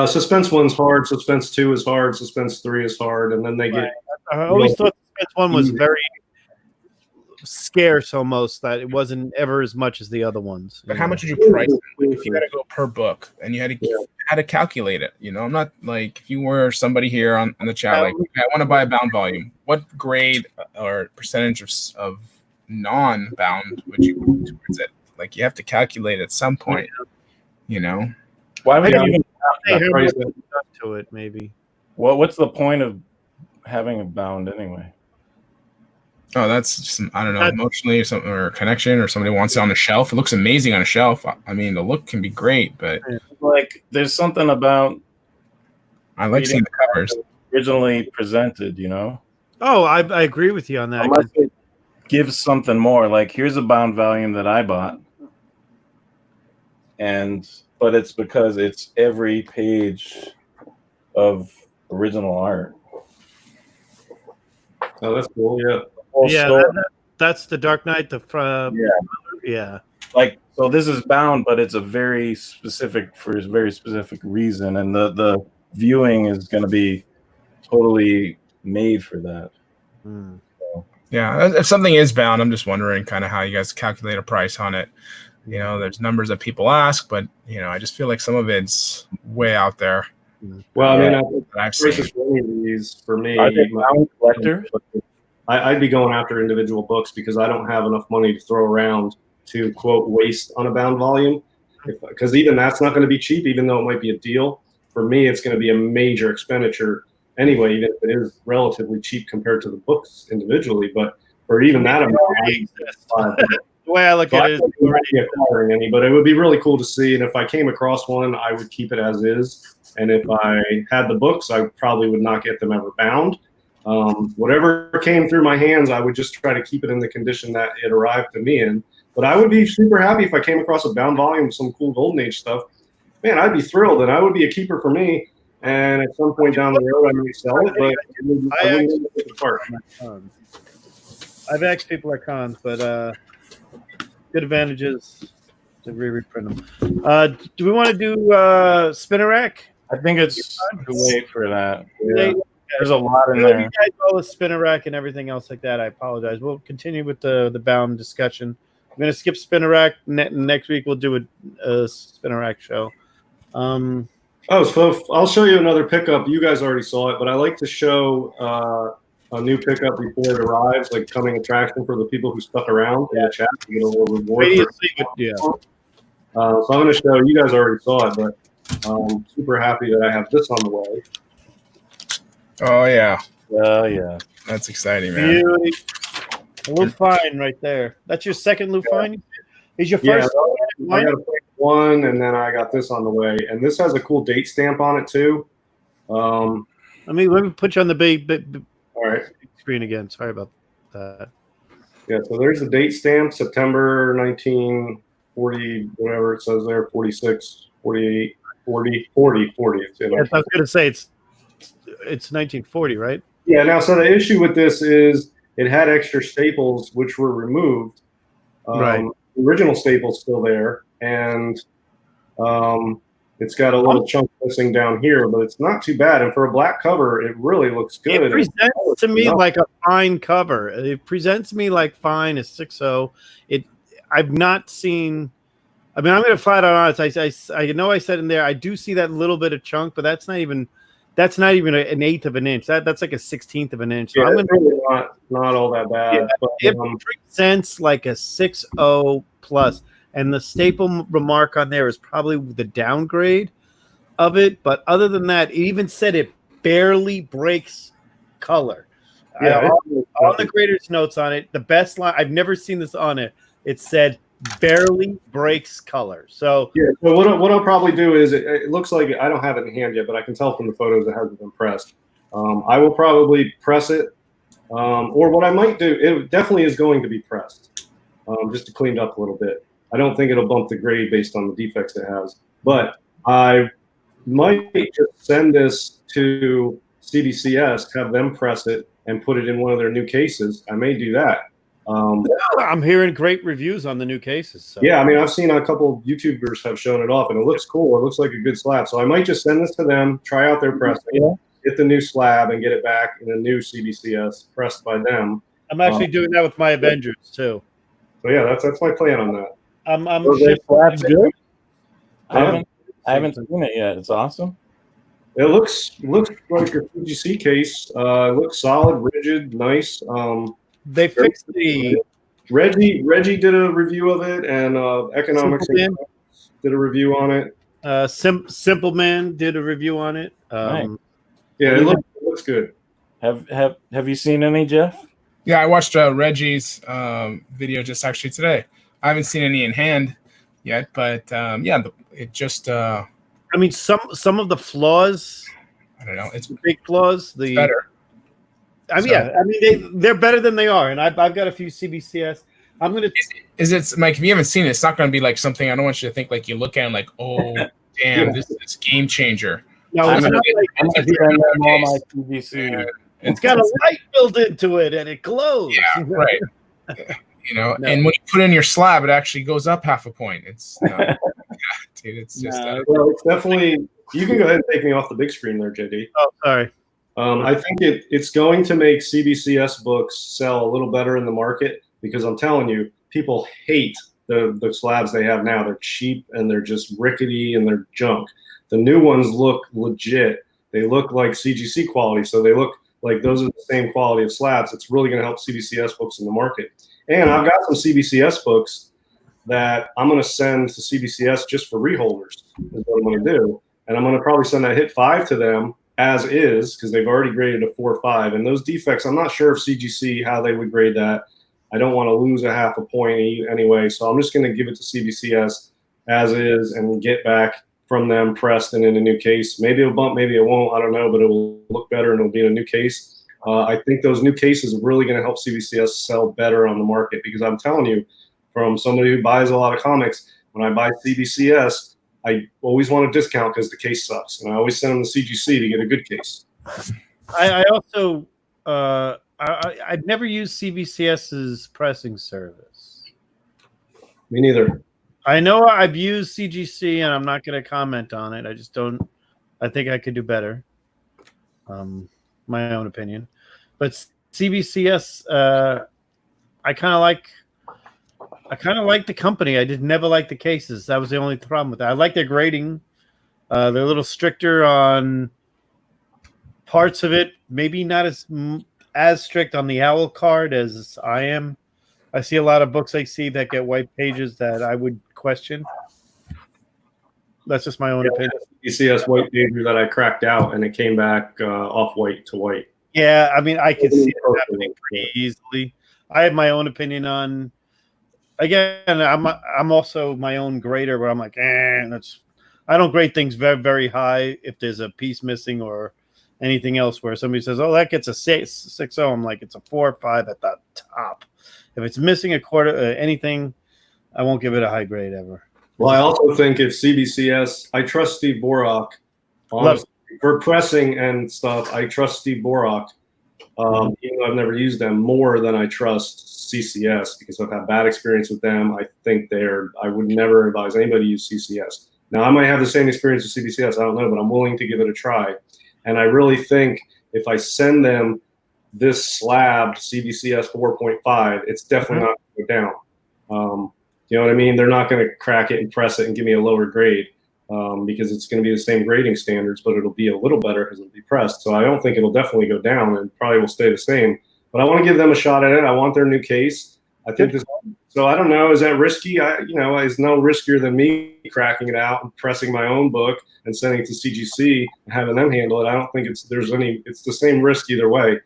B: Suspense 1's hard. Suspense 2 is hard. Suspense 3 is hard, and then they get.
A: I always thought Suspense 1 was very scarce, almost, that it wasn't ever as much as the other ones.
E: But how much would you price it? Like if you had to go per book and you had to calculate it, you know, I'm not like if you were somebody here on the chat, like I want to buy a bound volume. What grade or percentage of non-bound would you put towards it? Like you have to calculate at some point, you know.
D: Why would you even
B: price
A: to it? Maybe.
D: what's the point of having a bound anyway?
E: Oh, that's just I don't know, emotionally or something, or a connection, or somebody wants it on the shelf. It looks amazing on a shelf. I mean, the look can be great, but
D: Like, there's something about
E: I like seeing the covers.
D: originally presented, you know.
A: Oh, I agree with you on that.
D: Unless it gives something more. Like, here's a bound volume that I bought, but it's because it's every page of original art.
B: Oh, that's cool. Yeah.
A: Yeah, that's the Dark Knight. Yeah.
D: Like, so this is bound, but it's a very specific reason, and the viewing is going to be totally made for that.
A: Mm.
D: So,
E: Yeah, if something is bound, I'm just wondering kind of how you guys calculate a price on it. There's numbers that people ask, but I just feel like some of it's way out there.
B: Well, I mean, I
E: that
B: think
E: I've seen.
B: prices for any of these for me,
D: Are they bound collectors?
B: I'd be going after individual books because I don't have enough money to throw around to quote waste on a bound volume. Because even that's not going to be cheap, even though it might be a deal. For me, it's going to be a major expenditure anyway, even if it is relatively cheap compared to the books individually. But for even that amount,
A: The way I look
B: so
A: at
B: I
A: it is
B: wouldn't be acquiring any, but it would be really cool to see. And if I came across one, I would keep it as is. And if I had the books, I probably would not get them ever bound. Whatever came through my hands, I would just try to keep it in the condition that it arrived to me in. But I would be super happy if I came across a bound volume of some cool Golden Age stuff. Man, I'd be thrilled, and I would be a keeper for me. And at some point down the road, I may sell it, but I wouldn't take it apart.
A: I've asked people at cons, but good advantages to reprint them. Do we want to do Spinnerack?
D: I think it's too late for that.
B: Yeah.
D: There's a lot in
A: You
D: there.
A: guys all the Spinnerack and everything else like that. I apologize. We'll continue with the bound discussion. I'm going to skip Spinnerack. Next week we'll do a Spinnerack show.
B: So I'll show you another pickup. You guys already saw it, but I like to show a new pickup before it arrives, like coming attraction for the people who stuck around in the chat to get a little reward.
A: Yeah.
B: So I'm going to show you guys already saw it, but I'm super happy that I have this on the way.
E: Oh yeah,
D: Yeah.
E: that's exciting, man.
A: Beauty. Lou Fine right there. That's your second Lou Fine? Is your first
B: I got one, and then I got this on the way, and this has a cool date stamp on it too.
A: Let me put you on the big
B: All right.
A: screen again. Sorry about that.
B: Yeah, so there's the date stamp, September 1940, whatever it says there, 46, 48, 40. It's in
A: Yes, I was going to say it's 1940, right?
B: Yeah, now, so the issue with this is it had extra staples which were removed.
A: Right.
B: The original staple's still there, and it's got a little chunk missing down here, but it's not too bad. And for a black cover, it really looks good.
A: It presents to me like a fine cover. It presents me like fine, a 6.0. I've not seen. I mean, I'm going to flat out honest. I know I said in there I do see that little bit of chunk, but that's not even an eighth of an inch. That's like a 16th of an inch. So
B: Yeah,
A: I'm
B: it's really not all that bad.
A: Yeah,
B: but,
A: it presents like a 6.0 plus, and the staple remark on there is probably the downgrade of it. But other than that, it even said it barely breaks color.
B: Yeah,
A: On the grader's notes on it, the best line I've never seen this on it. It said barely breaks color. So
B: yeah. So what I'll probably do is it looks like I don't have it in hand yet, but I can tell from the photos it hasn't been pressed. I will probably press it, or what I might do, it definitely is going to be pressed, just to clean it up a little bit. I don't think it'll bump the grade based on the defects it has, but I might just send this to CBCS, have them press it and put it in one of their new cases. I may do that.
A: I'm hearing great reviews on the new cases. So.
B: Yeah, I mean, I've seen a couple of YouTubers have shown it off, and it looks cool. It looks like a good slab. So I might just send this to them, try out their pressing, get the new slab, and get it back in a new CBCS pressed by them.
A: I'm actually doing that with my Avengers too.
B: So yeah, that's my plan on that.
A: I'm
D: The slab's good. I
B: Yeah.
D: haven't seen it yet. It's awesome.
B: It looks like a PGC case. It looks solid, rigid, nice.
A: They fixed the
B: Reggie did a review of it, and Economics did a review on it.
A: Simple Man did a review on it.
D: Nice.
B: Yeah, it looks good.
D: Have you seen any, Jeff?
E: Yeah, I watched Reggie's video just actually today. I haven't seen any in hand yet, but it just.
A: I mean, some of the flaws.
E: I don't know. It's
A: big flaws. The
E: better.
A: I mean, they're better than they are, and I've got a few CBCS. I'm gonna.
E: Is it Mike? If you haven't seen it, it's not going to be like something. I don't want you to think like you look at it like, oh, damn, this is game changer.
A: No, it's not like
D: all my PVC.
A: it's got a light built into it, and it glows.
E: Yeah, right. And when you put in your slab, it actually goes up half a point. It's dude, it's just.
B: Well, it's definitely. You can go ahead and take me off the big screen there, JD.
A: Oh, sorry.
B: I think it's going to make CBCS books sell a little better in the market because I'm telling you, people hate the slabs they have now. They're cheap and they're just rickety and they're junk. The new ones look legit. They look like CGC quality, so they look like those are the same quality of slabs. It's really going to help CBCS books in the market. And I've got some CBCS books that I'm going to send to CBCS just for reholders is what I'm going to do. And I'm going to probably send that hit 5 to them as is because they've already graded a 4 or 5. And those defects, I'm not sure if CGC, how they would grade that. I don't want to lose a half a point anyway. So I'm just going to give it to CBCS as is and get back from them pressed and in a new case. Maybe it'll bump, maybe it won't. I don't know, but it will look better and it'll be in a new case. I think those new cases are really going to help CBCS sell better on the market because I'm telling you, from somebody who buys a lot of comics, when I buy CBCS, I always want a discount because the case sucks. And I always send them to CGC to get a good case.
A: I also, I've never used CBCS's pressing service.
B: Me neither.
A: I know I've used CGC and I'm not going to comment on it. I just don't, I think I could do better. My own opinion. But CBCS, I kind of like the company. I did never like the cases. That was the only problem with that. I like their grading. They're a little stricter on parts of it. Maybe not as strict on the owl card as I am. I see a lot of books I see that get white pages that I would question. That's just my own opinion.
B: CBCS white pager that I cracked out and it came back off white to white.
A: Yeah, I mean, I could see it happening pretty easily. I have my own opinion on. Again, I'm also my own grader where I'm like, I don't grade things very, very high if there's a piece missing or anything else where somebody says, oh, that gets a 6.0. I'm like, it's a 4 or 5 at the top. If it's missing a quarter, anything, I won't give it a high grade ever.
B: Well, I also think if CBCS, I trust Steve Borak. Honestly, for pressing and stuff, I trust Steve Borak. Even though I've never used them more than I trust CCS because I've had bad experience with them. I think I would never advise anybody to use CCS. Now, I might have the same experience with CBCS. I don't know, but I'm willing to give it a try. And I really think if I send them this slab CBCS 4.5, it's definitely not going to go down. You know what I mean? They're not going to crack it and press it and give me a lower grade because it's going to be the same grading standards, but it'll be a little better because it'll be pressed. So I don't think it'll definitely go down and probably will stay the same. But I want to give them a shot at it. I want their new case. I think this. So I don't know. Is that risky? It's no riskier than me cracking it out and pressing my own book and sending it to CGC and having them handle it. I don't think it's the same risk either way.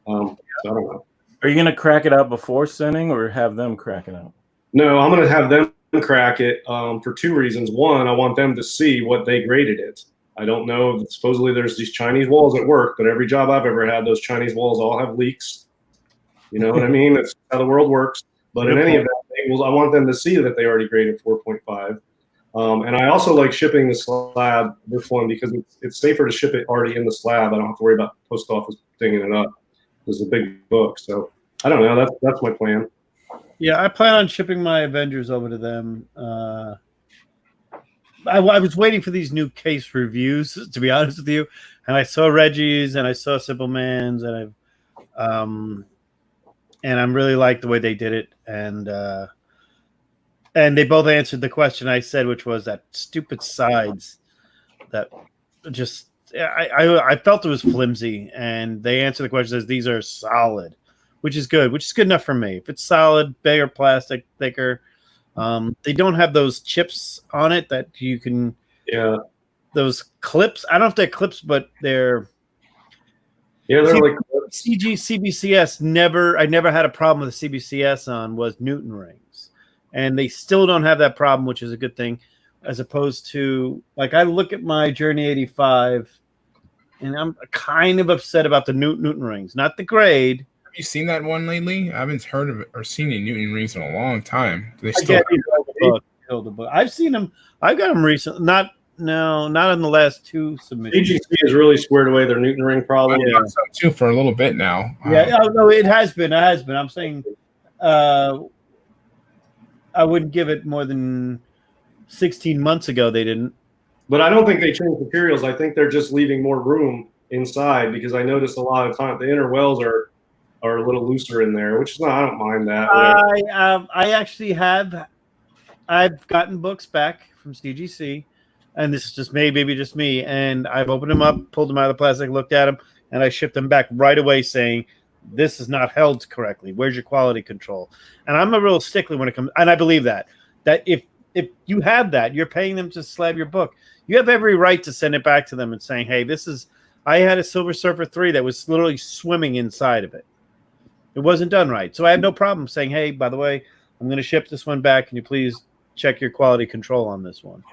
B: So I don't know.
D: Are you going to crack it out before sending or have them crack it out?
B: No, I'm going to have them crack it for 2 reasons. One, I want them to see what they graded it. I don't know. Supposedly there's these Chinese walls at work, but every job I've ever had, those Chinese walls all have leaks. You know what I mean? That's how the world works. But in any event, I want them to see that they already graded 4.5. And I also like shipping the slab, this one, because it's safer to ship it already in the slab. I don't have to worry about post office dinging it up. It's a big book. So I don't know. That's my plan.
A: Yeah, I plan on shipping my Avengers over to them. I was waiting for these new case reviews, to be honest with you, and I saw Reggie's and I saw Simple Man's, and I'm really like the way they did it, and they both answered the question I said, which was that stupid sides that just I felt it was flimsy, and they answered the question as these are solid. Which is good enough for me. If it's solid, bigger plastic, thicker, they don't have those chips on it that you can.
B: Yeah.
A: Those clips. I don't know if they're clips, but they're.
B: Yeah, they're like clips.
A: CBCS I never had a problem with the CBCS on was Newton rings, and they still don't have that problem, which is a good thing, as opposed to like I look at my Journey 85, and I'm kind of upset about the Newton rings, not the grade.
E: You seen that one lately? I haven't heard of it or seen any Newton rings in a long time. Do they still
A: the book? I've seen them. I've got them recently. Not in the last 2 submissions.
B: AGC has really squared away their Newton ring problem.
E: Yeah, too for a little bit now.
A: Yeah, no, it has been. I'm saying, I wouldn't give it more than 16 months ago. They didn't.
B: But I don't think they changed materials. I think they're just leaving more room inside because I noticed a lot of time the inner wells are a little looser in there, which is not. I don't mind that.
A: I actually have. I've gotten books back from CGC, and this is just maybe just me. And I've opened them up, pulled them out of the plastic, looked at them, and I shipped them back right away, saying, "This is not held correctly. Where's your quality control?" And I'm a real stickler when it comes, and I believe that if you have that, you're paying them to slab your book. You have every right to send it back to them and saying, "Hey, this is." I had a Silver Surfer 3 that was literally swimming inside of it. It wasn't done right. So I had no problem saying, "Hey, by the way, I'm going to ship this one back. Can you please check your quality control on this one?"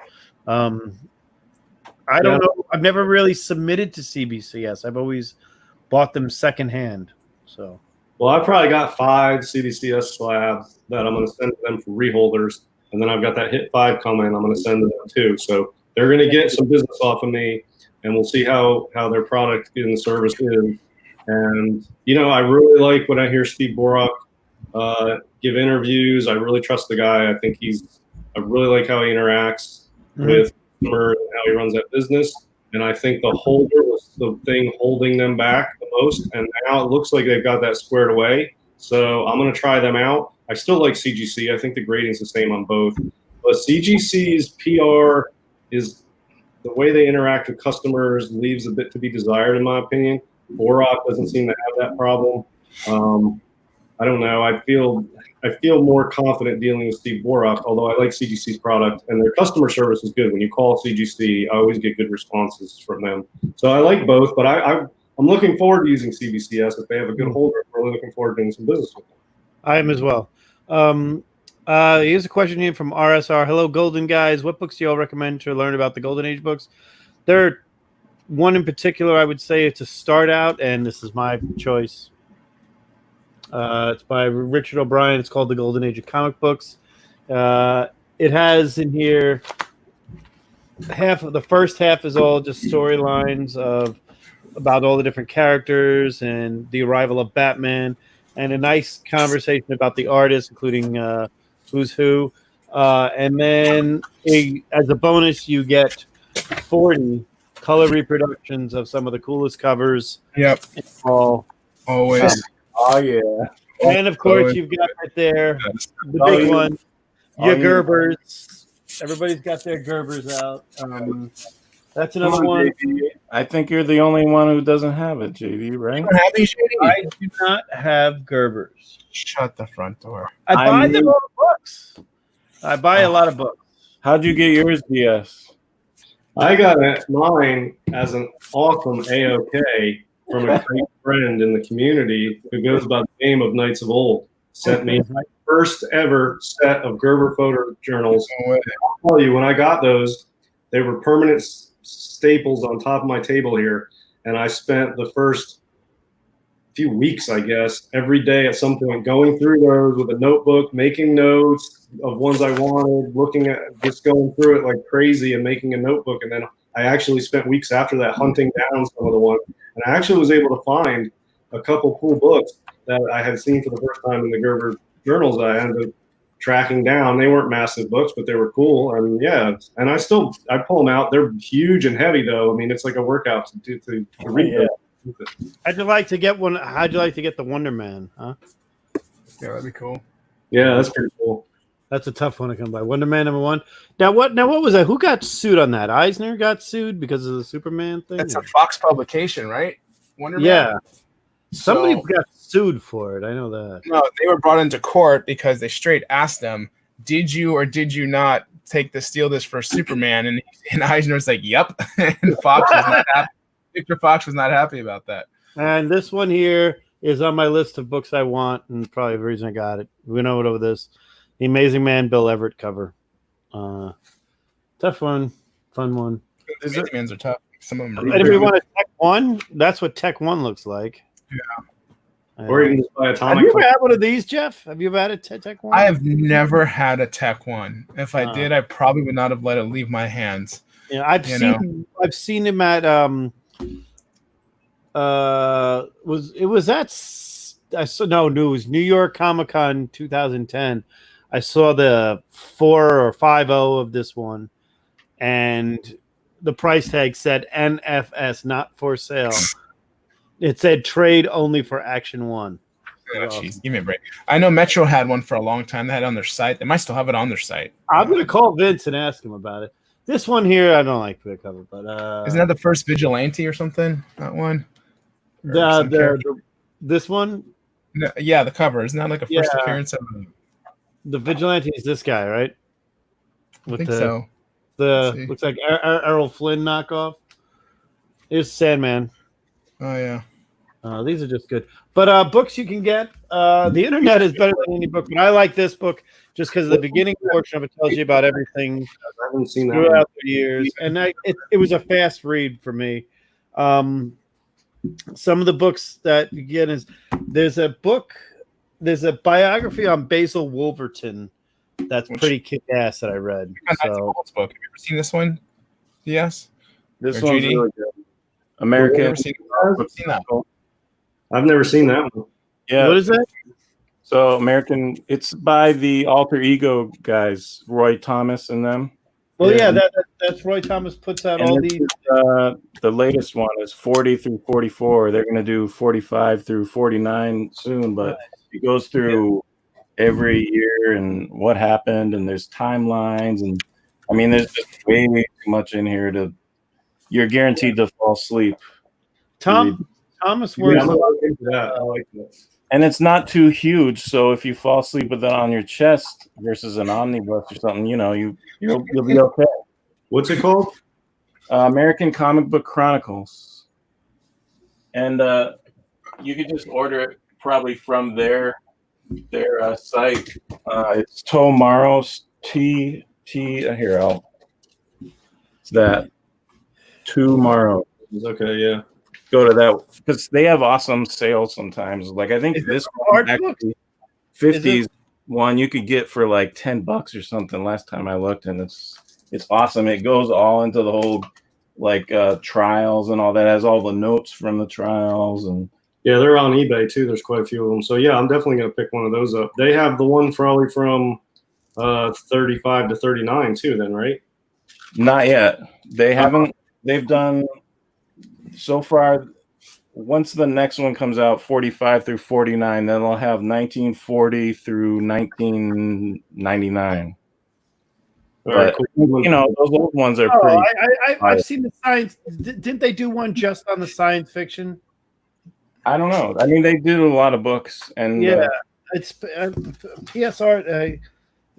A: I don't know. I've never really submitted to CBCS. I've always bought them secondhand. So,
B: well, I've probably got 5 CBCS slabs that I'm going to send to them for reholders, and then I've got that Hit 5 coming. I'm going to send to them too. So they're going to get some business off of me, and we'll see how their product in the service is. And I really like when I hear Steve Borak give interviews. I really trust the guy. I really like how he interacts with customers and how he runs that business. And I think the holder was the thing holding them back the most. And now it looks like they've got that squared away. So I'm going to try them out. I still like CGC. I think the grading's the same on both. But CGC's PR is the way they interact with customers leaves a bit to be desired, in my opinion. Borak doesn't seem to have that problem. I don't know. I feel more confident dealing with Steve Borak, although I like CGC's product, and their customer service is good. When you call CGC, I always get good responses from them. So I like both, but I'm looking forward to using CBCS. If they have a good holder, I'm really looking forward to doing some business with them.
A: I am as well. Here's a question here from RSR. Hello, Golden guys. What books do you all recommend to learn about the Golden Age books? There are one in particular I would say to start out, and this is my choice. It's by Richard O'Brien. It's called The Golden Age of Comic Books. It has in here the first half is all just storylines about all the different characters and the arrival of Batman, and a nice conversation about the artists, including who's who. And then as a bonus, you get 40 color reproductions of some of the coolest covers.
E: Yep. Always.
D: Oh yeah.
A: And of course, you've got right there the big one, your Gerbers. Everybody's got their Gerbers out. That's another one.
D: JD. I think you're the only one who doesn't have it, JD, right?
E: You don't have these, JD?
A: I do not have Gerbers.
E: Shut the front door.
A: I buy them all books. I buy a lot of books.
D: How'd you get yours, DS?
B: I got mine as an awesome AOK from a great friend in the community who goes by the name of Knights of Old. Sent me my first ever set of Gerber photo journals. I'll tell you, when I got those, they were permanent staples on top of my table here. And I spent the first few weeks, I guess, every day at some point going through those with a notebook, making notes of ones I wanted, looking at just going through it like crazy and making a notebook. And then I actually spent weeks after that hunting down some of the ones. And I actually was able to find a couple cool books that I had seen for the first time in the Gerber journals that I ended up tracking down. They weren't massive books, but they were cool. And yeah, and I pull them out. They're huge and heavy though. I mean, it's like a workout to read them.
A: How'd you like to get one? How'd you like to get the Wonder Man? Huh?
E: Yeah, that'd be cool.
B: Yeah, that's pretty cool.
A: That's a tough one to come by. Wonder Man #1. Now what was that? Who got sued on that? Eisner got sued because of the Superman thing?
E: That's a Fox publication, right? Wonder Man?
A: Yeah. Somebody got sued for it. I know that.
E: No, they were brought into court because they straight asked them, "Did you or did you not steal this for Superman?" And Eisner's like, "Yep." And Fox was not happy. Victor Fox was not happy about that.
A: And this one here is on my list of books I want, and probably the reason I got it. We know it over this. The Amazing Man, Bill Everett cover. Tough one, fun one.
E: Amazing Mans are tough. Some of them are
A: Anybody want a Tech 1? That's what Tech 1 looks like.
E: Yeah.
B: Or you can just buy a
A: Have
B: Atomic.
A: you ever had one of these, Jeff? Have you ever had a Tech 1?
E: I have never had a Tech 1. If I did, I probably would not have let it leave my hands.
A: Yeah, I've seen him at it was New York Comic Con 2010. I saw the 4 or 5.0 of this one, and the price tag said NFS, not for sale. It said trade only for Action 1.
E: Oh, jeez, give me a break. I know Metro had one for a long time. They had it on their site. They might still have it on their site.
A: I'm gonna call Vince and ask him about it. This one here, I don't like the cover, but
E: isn't that the first Vigilante or something? That one.
A: This one.
E: No, yeah, the cover. Isn't that like a first appearance of?
A: The Vigilante is this guy, right?
E: I think so.
A: The looks like Errol Flynn knockoff. Here's Sandman.
E: Oh yeah.
A: These are just good. But books you can get. The internet is better than any book, but I like this book just because the beginning portion of it tells you about everything
B: I haven't seen that
A: throughout the years, and it was a fast read for me. Some of the books that you get is there's a biography on Basil Wolverton that's pretty kick-ass that I read.
E: That's a book. Have you ever seen this one? Yes.
D: This
E: Or
D: one's
E: GD?
D: really good. American.
E: I've seen that.
B: I've never seen that one.
D: Yeah.
A: What is that?
D: So American. It's by the Alter Ego guys, Roy Thomas and them.
A: Well,
D: Yeah.
A: that's Roy Thomas puts out
D: And
A: all
D: this
A: these.
D: is, the latest one is 40 through 44. They're going to do 45 through 49 soon, but it goes through every year and what happened, and there's timelines, and I mean, there's just way too much in here you're guaranteed to fall asleep.
A: Thomas
B: Yeah,
A: works.
B: I'm gonna look into that. I like that.
D: And it's not too huge, so if you fall asleep with it on your chest versus an omnibus or something, you'll be okay.
B: What's it called?
D: American Comic Book Chronicles, and you could just order it probably from their site. It's Tomorrow's T. Here, it's that Tomorrow.
B: Okay, yeah.
D: Go to that because they have awesome sales sometimes. Like I think
A: Is
D: this
A: it
D: one
A: hard book?
D: actually 50s one you could get for like $10 or something last time I looked, and it's awesome. It goes all into the whole like trials and all that. It has all the notes from the trials, and
B: Yeah, they're on eBay too. There's quite a few of them. So yeah, I'm definitely gonna pick one of those up. They have the one probably from 35 to 39 too, then, right?
D: not yet. They haven't. They've done so far. Once the next one comes out, 45 through 49, then they'll have 1940 through 1999.
B: All right,
D: But,
B: cool.
D: those old ones are
A: Oh,
D: pretty.
A: I've seen the science. Didn't they do one just on the science fiction?
D: I don't know. I mean, they did a lot of books, and
A: Yeah, it's PSR.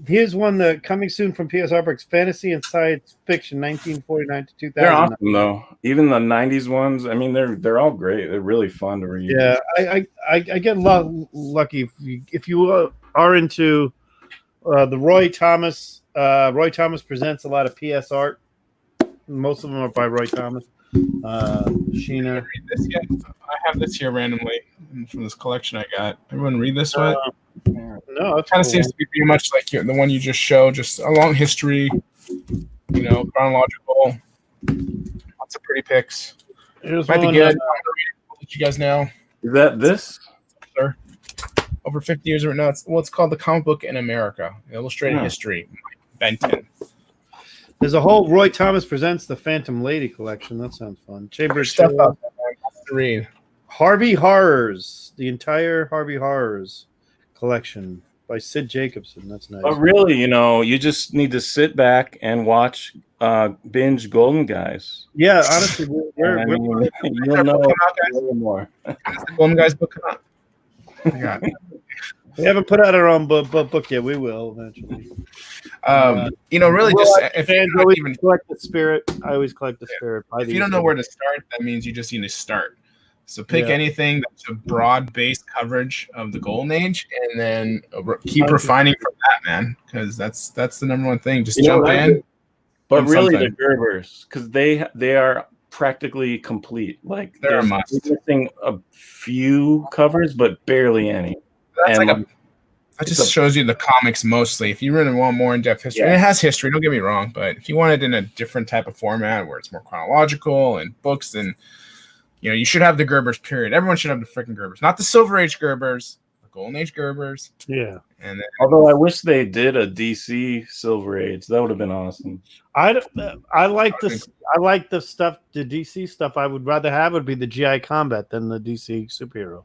A: Here's one coming soon from PSR Books: Fantasy and Science Fiction, 1949 to 2000.
D: they're awesome though. Even the '90s ones. I mean, they're all great. They're really fun to read.
A: Yeah, I get lucky if you are into the Roy Thomas. Roy Thomas presents a lot of PS art. Most of them are by Roy Thomas. Sheena.
E: Read this yet? I have this here randomly from this collection I got. Everyone read this one?
A: No, it
E: Kind of seems to be pretty much like the one you just showed, just a long history, chronological. Lots of pretty pics.
A: Here's
E: Might be
A: one,
E: good. I'm gonna read it. I'll let you guys know.
D: Is that this?
E: Over 50 years of it's called The Comic Book in America, Illustrated History, Mike Benton.
A: There's a whole Roy Thomas presents the Phantom Lady collection. That sounds fun. Chamber
E: Stuff
A: Chill.
E: up there, man. Lots to read.
A: Harvey Horrors, the entire Harvey Horrors collection by Sid Jacobson. That's nice.
D: But really, you just need to sit back and watch binge Golden Guys.
A: Yeah, honestly,
D: And you'll know a little more.
E: Has the Golden Guys book come out? Yeah.
A: we haven't put out our own book yet. We will eventually.
E: Really, just if
A: fans
E: you
A: always
E: even
A: collect the spirit. I always collect the spirit.
E: if you don't know where to start, that means you just need to start. So pick anything that's a broad-based coverage of the Golden Age, and then keep refining from that, man. Because that's the number one thing. Just jump in.
D: But really,
E: something.
D: the Gerbers, because they are practically complete. Like
E: They're a
D: there's
E: must.
D: missing a few covers, but barely any.
E: That's
D: And
E: that just shows you the comics mostly. If you really want more in-depth history, and it has history, don't get me wrong, but if you want it in a different type of format where it's more chronological and books, then you should have the Gerbers, period. Everyone should have the freaking Gerbers. Not the Silver Age Gerbers, but Golden Age Gerbers,
A: Yeah.
E: and then
D: Although I wish they did a DC Silver Age. That would have been awesome.
A: I like this. I like the stuff. The DC stuff I would rather have would be the GI Combat than the DC superhero.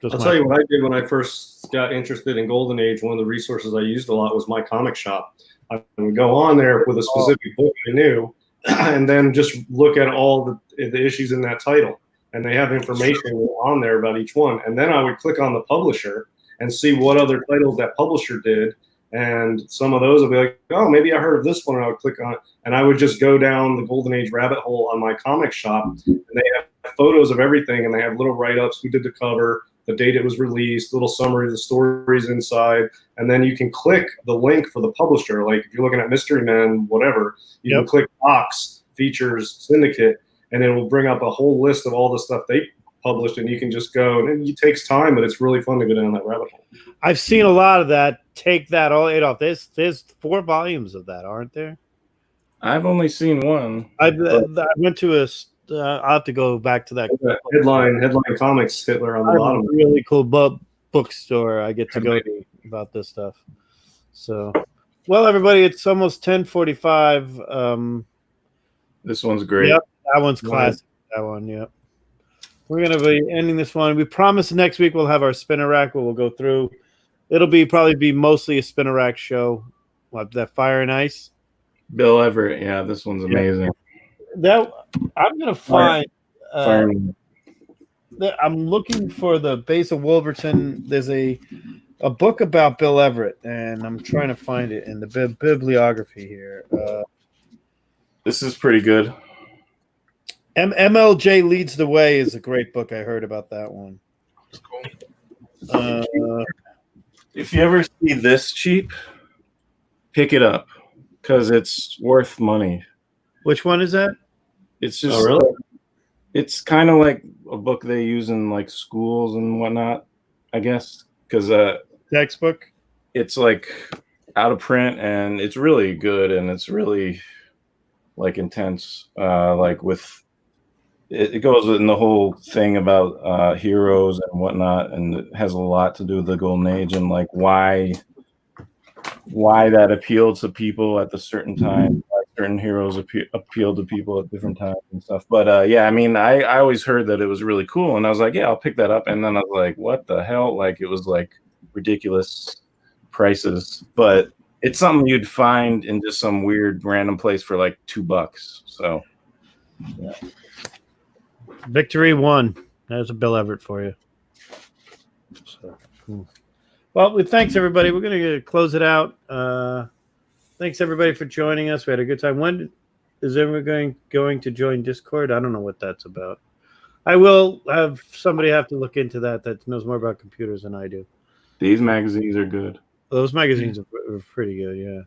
A: Just
B: I'll
A: my-
B: tell you what I did when I first got interested in Golden Age. One of the resources I used a lot was my comic shop. I would go on there with a specific book I knew, and then just look at all the issues in that title. And they have information on there about each one. And then I would click on the publisher and see what other titles that publisher did. And some of those would be like, oh, maybe I heard of this one. And I would click on it. And I would just go down the Golden Age rabbit hole on my comic shop. And they have photos of everything. And they have little write-ups, who did the cover, the date it was released, little summary of the stories inside. And then you can click the link for the publisher. Like if you're looking at Mystery Men, whatever, you can click Box, Features, Syndicate, and it will bring up a whole list of all the stuff they published. And you can just go, and it takes time, but it's really fun to go down that rabbit hole.
A: I've seen a lot of that. Take that all eight off. There's 4 volumes of that, aren't there?
D: I've only seen one.
A: I went to a. I'll have to go back to that.
B: Headline Comics Hitler on
A: I
B: the
A: have
B: bottom.
A: a really cool bookstore I get to go to about this stuff. So, well, everybody, it's almost 10:45.
D: This one's great.
A: Yep, that one's classic. That one, yep. We're gonna be ending this one. We promise next week we'll have our spinner rack where we'll go through. It'll probably be mostly a spinner rack show. What, that Fire and Ice?
D: Bill Everett. Yeah, this one's amazing.
A: That I'm gonna find.
D: Fire.
A: I'm looking for the Base of Wolverton. There's a book about Bill Everett, and I'm trying to find it in the bibliography here.
D: This is pretty good.
A: MLJ Leads the Way is a great book. I heard about that one.
E: it's cool.
D: If you ever see this cheap, pick it up because it's worth money.
A: Which one is that?
D: It's just,
B: Oh, really?
D: It's kind of like a book they use in like schools and whatnot, I guess, because
A: Textbook?
D: it's like out of print and it's really good and it's really like intense. Like with it goes in the whole thing about heroes and whatnot, and it has a lot to do with the Golden Age and like why that appealed to people at a certain time. Why certain heroes appeal to people at different times and stuff. But yeah, I mean, I always heard that it was really cool, and I was like, yeah, I'll pick that up. And then I was like, what the hell? Like it was like ridiculous prices, but it's something you'd find in just some weird random place for like $2. So yeah.
A: Victory 1. There's a Bill Everett for you. So, cool. Well, thanks everybody. We're gonna close it out. Thanks everybody for joining us. We had a good time. When is everyone going to join Discord? I don't know what that's about. I will have somebody have to look into that knows more about computers than I do.
D: These magazines are good.
A: Those magazines are pretty good, yeah.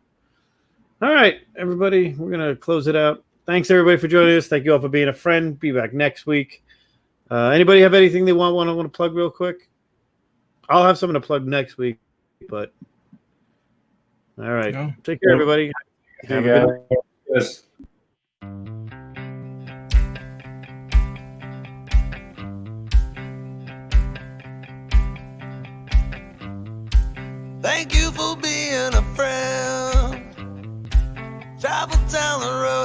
A: All right, everybody, we're going to close it out. Thanks, everybody, for joining us. Thank you all for being a friend. Be back next week. Anybody have anything they want to plug real quick? I'll have something to plug next week, but all right.
E: No.
A: Take care, everybody.
D: Hey,
A: Have a good
D: guys.
B: Yes.
C: Thank you for being a friend. Travel down the road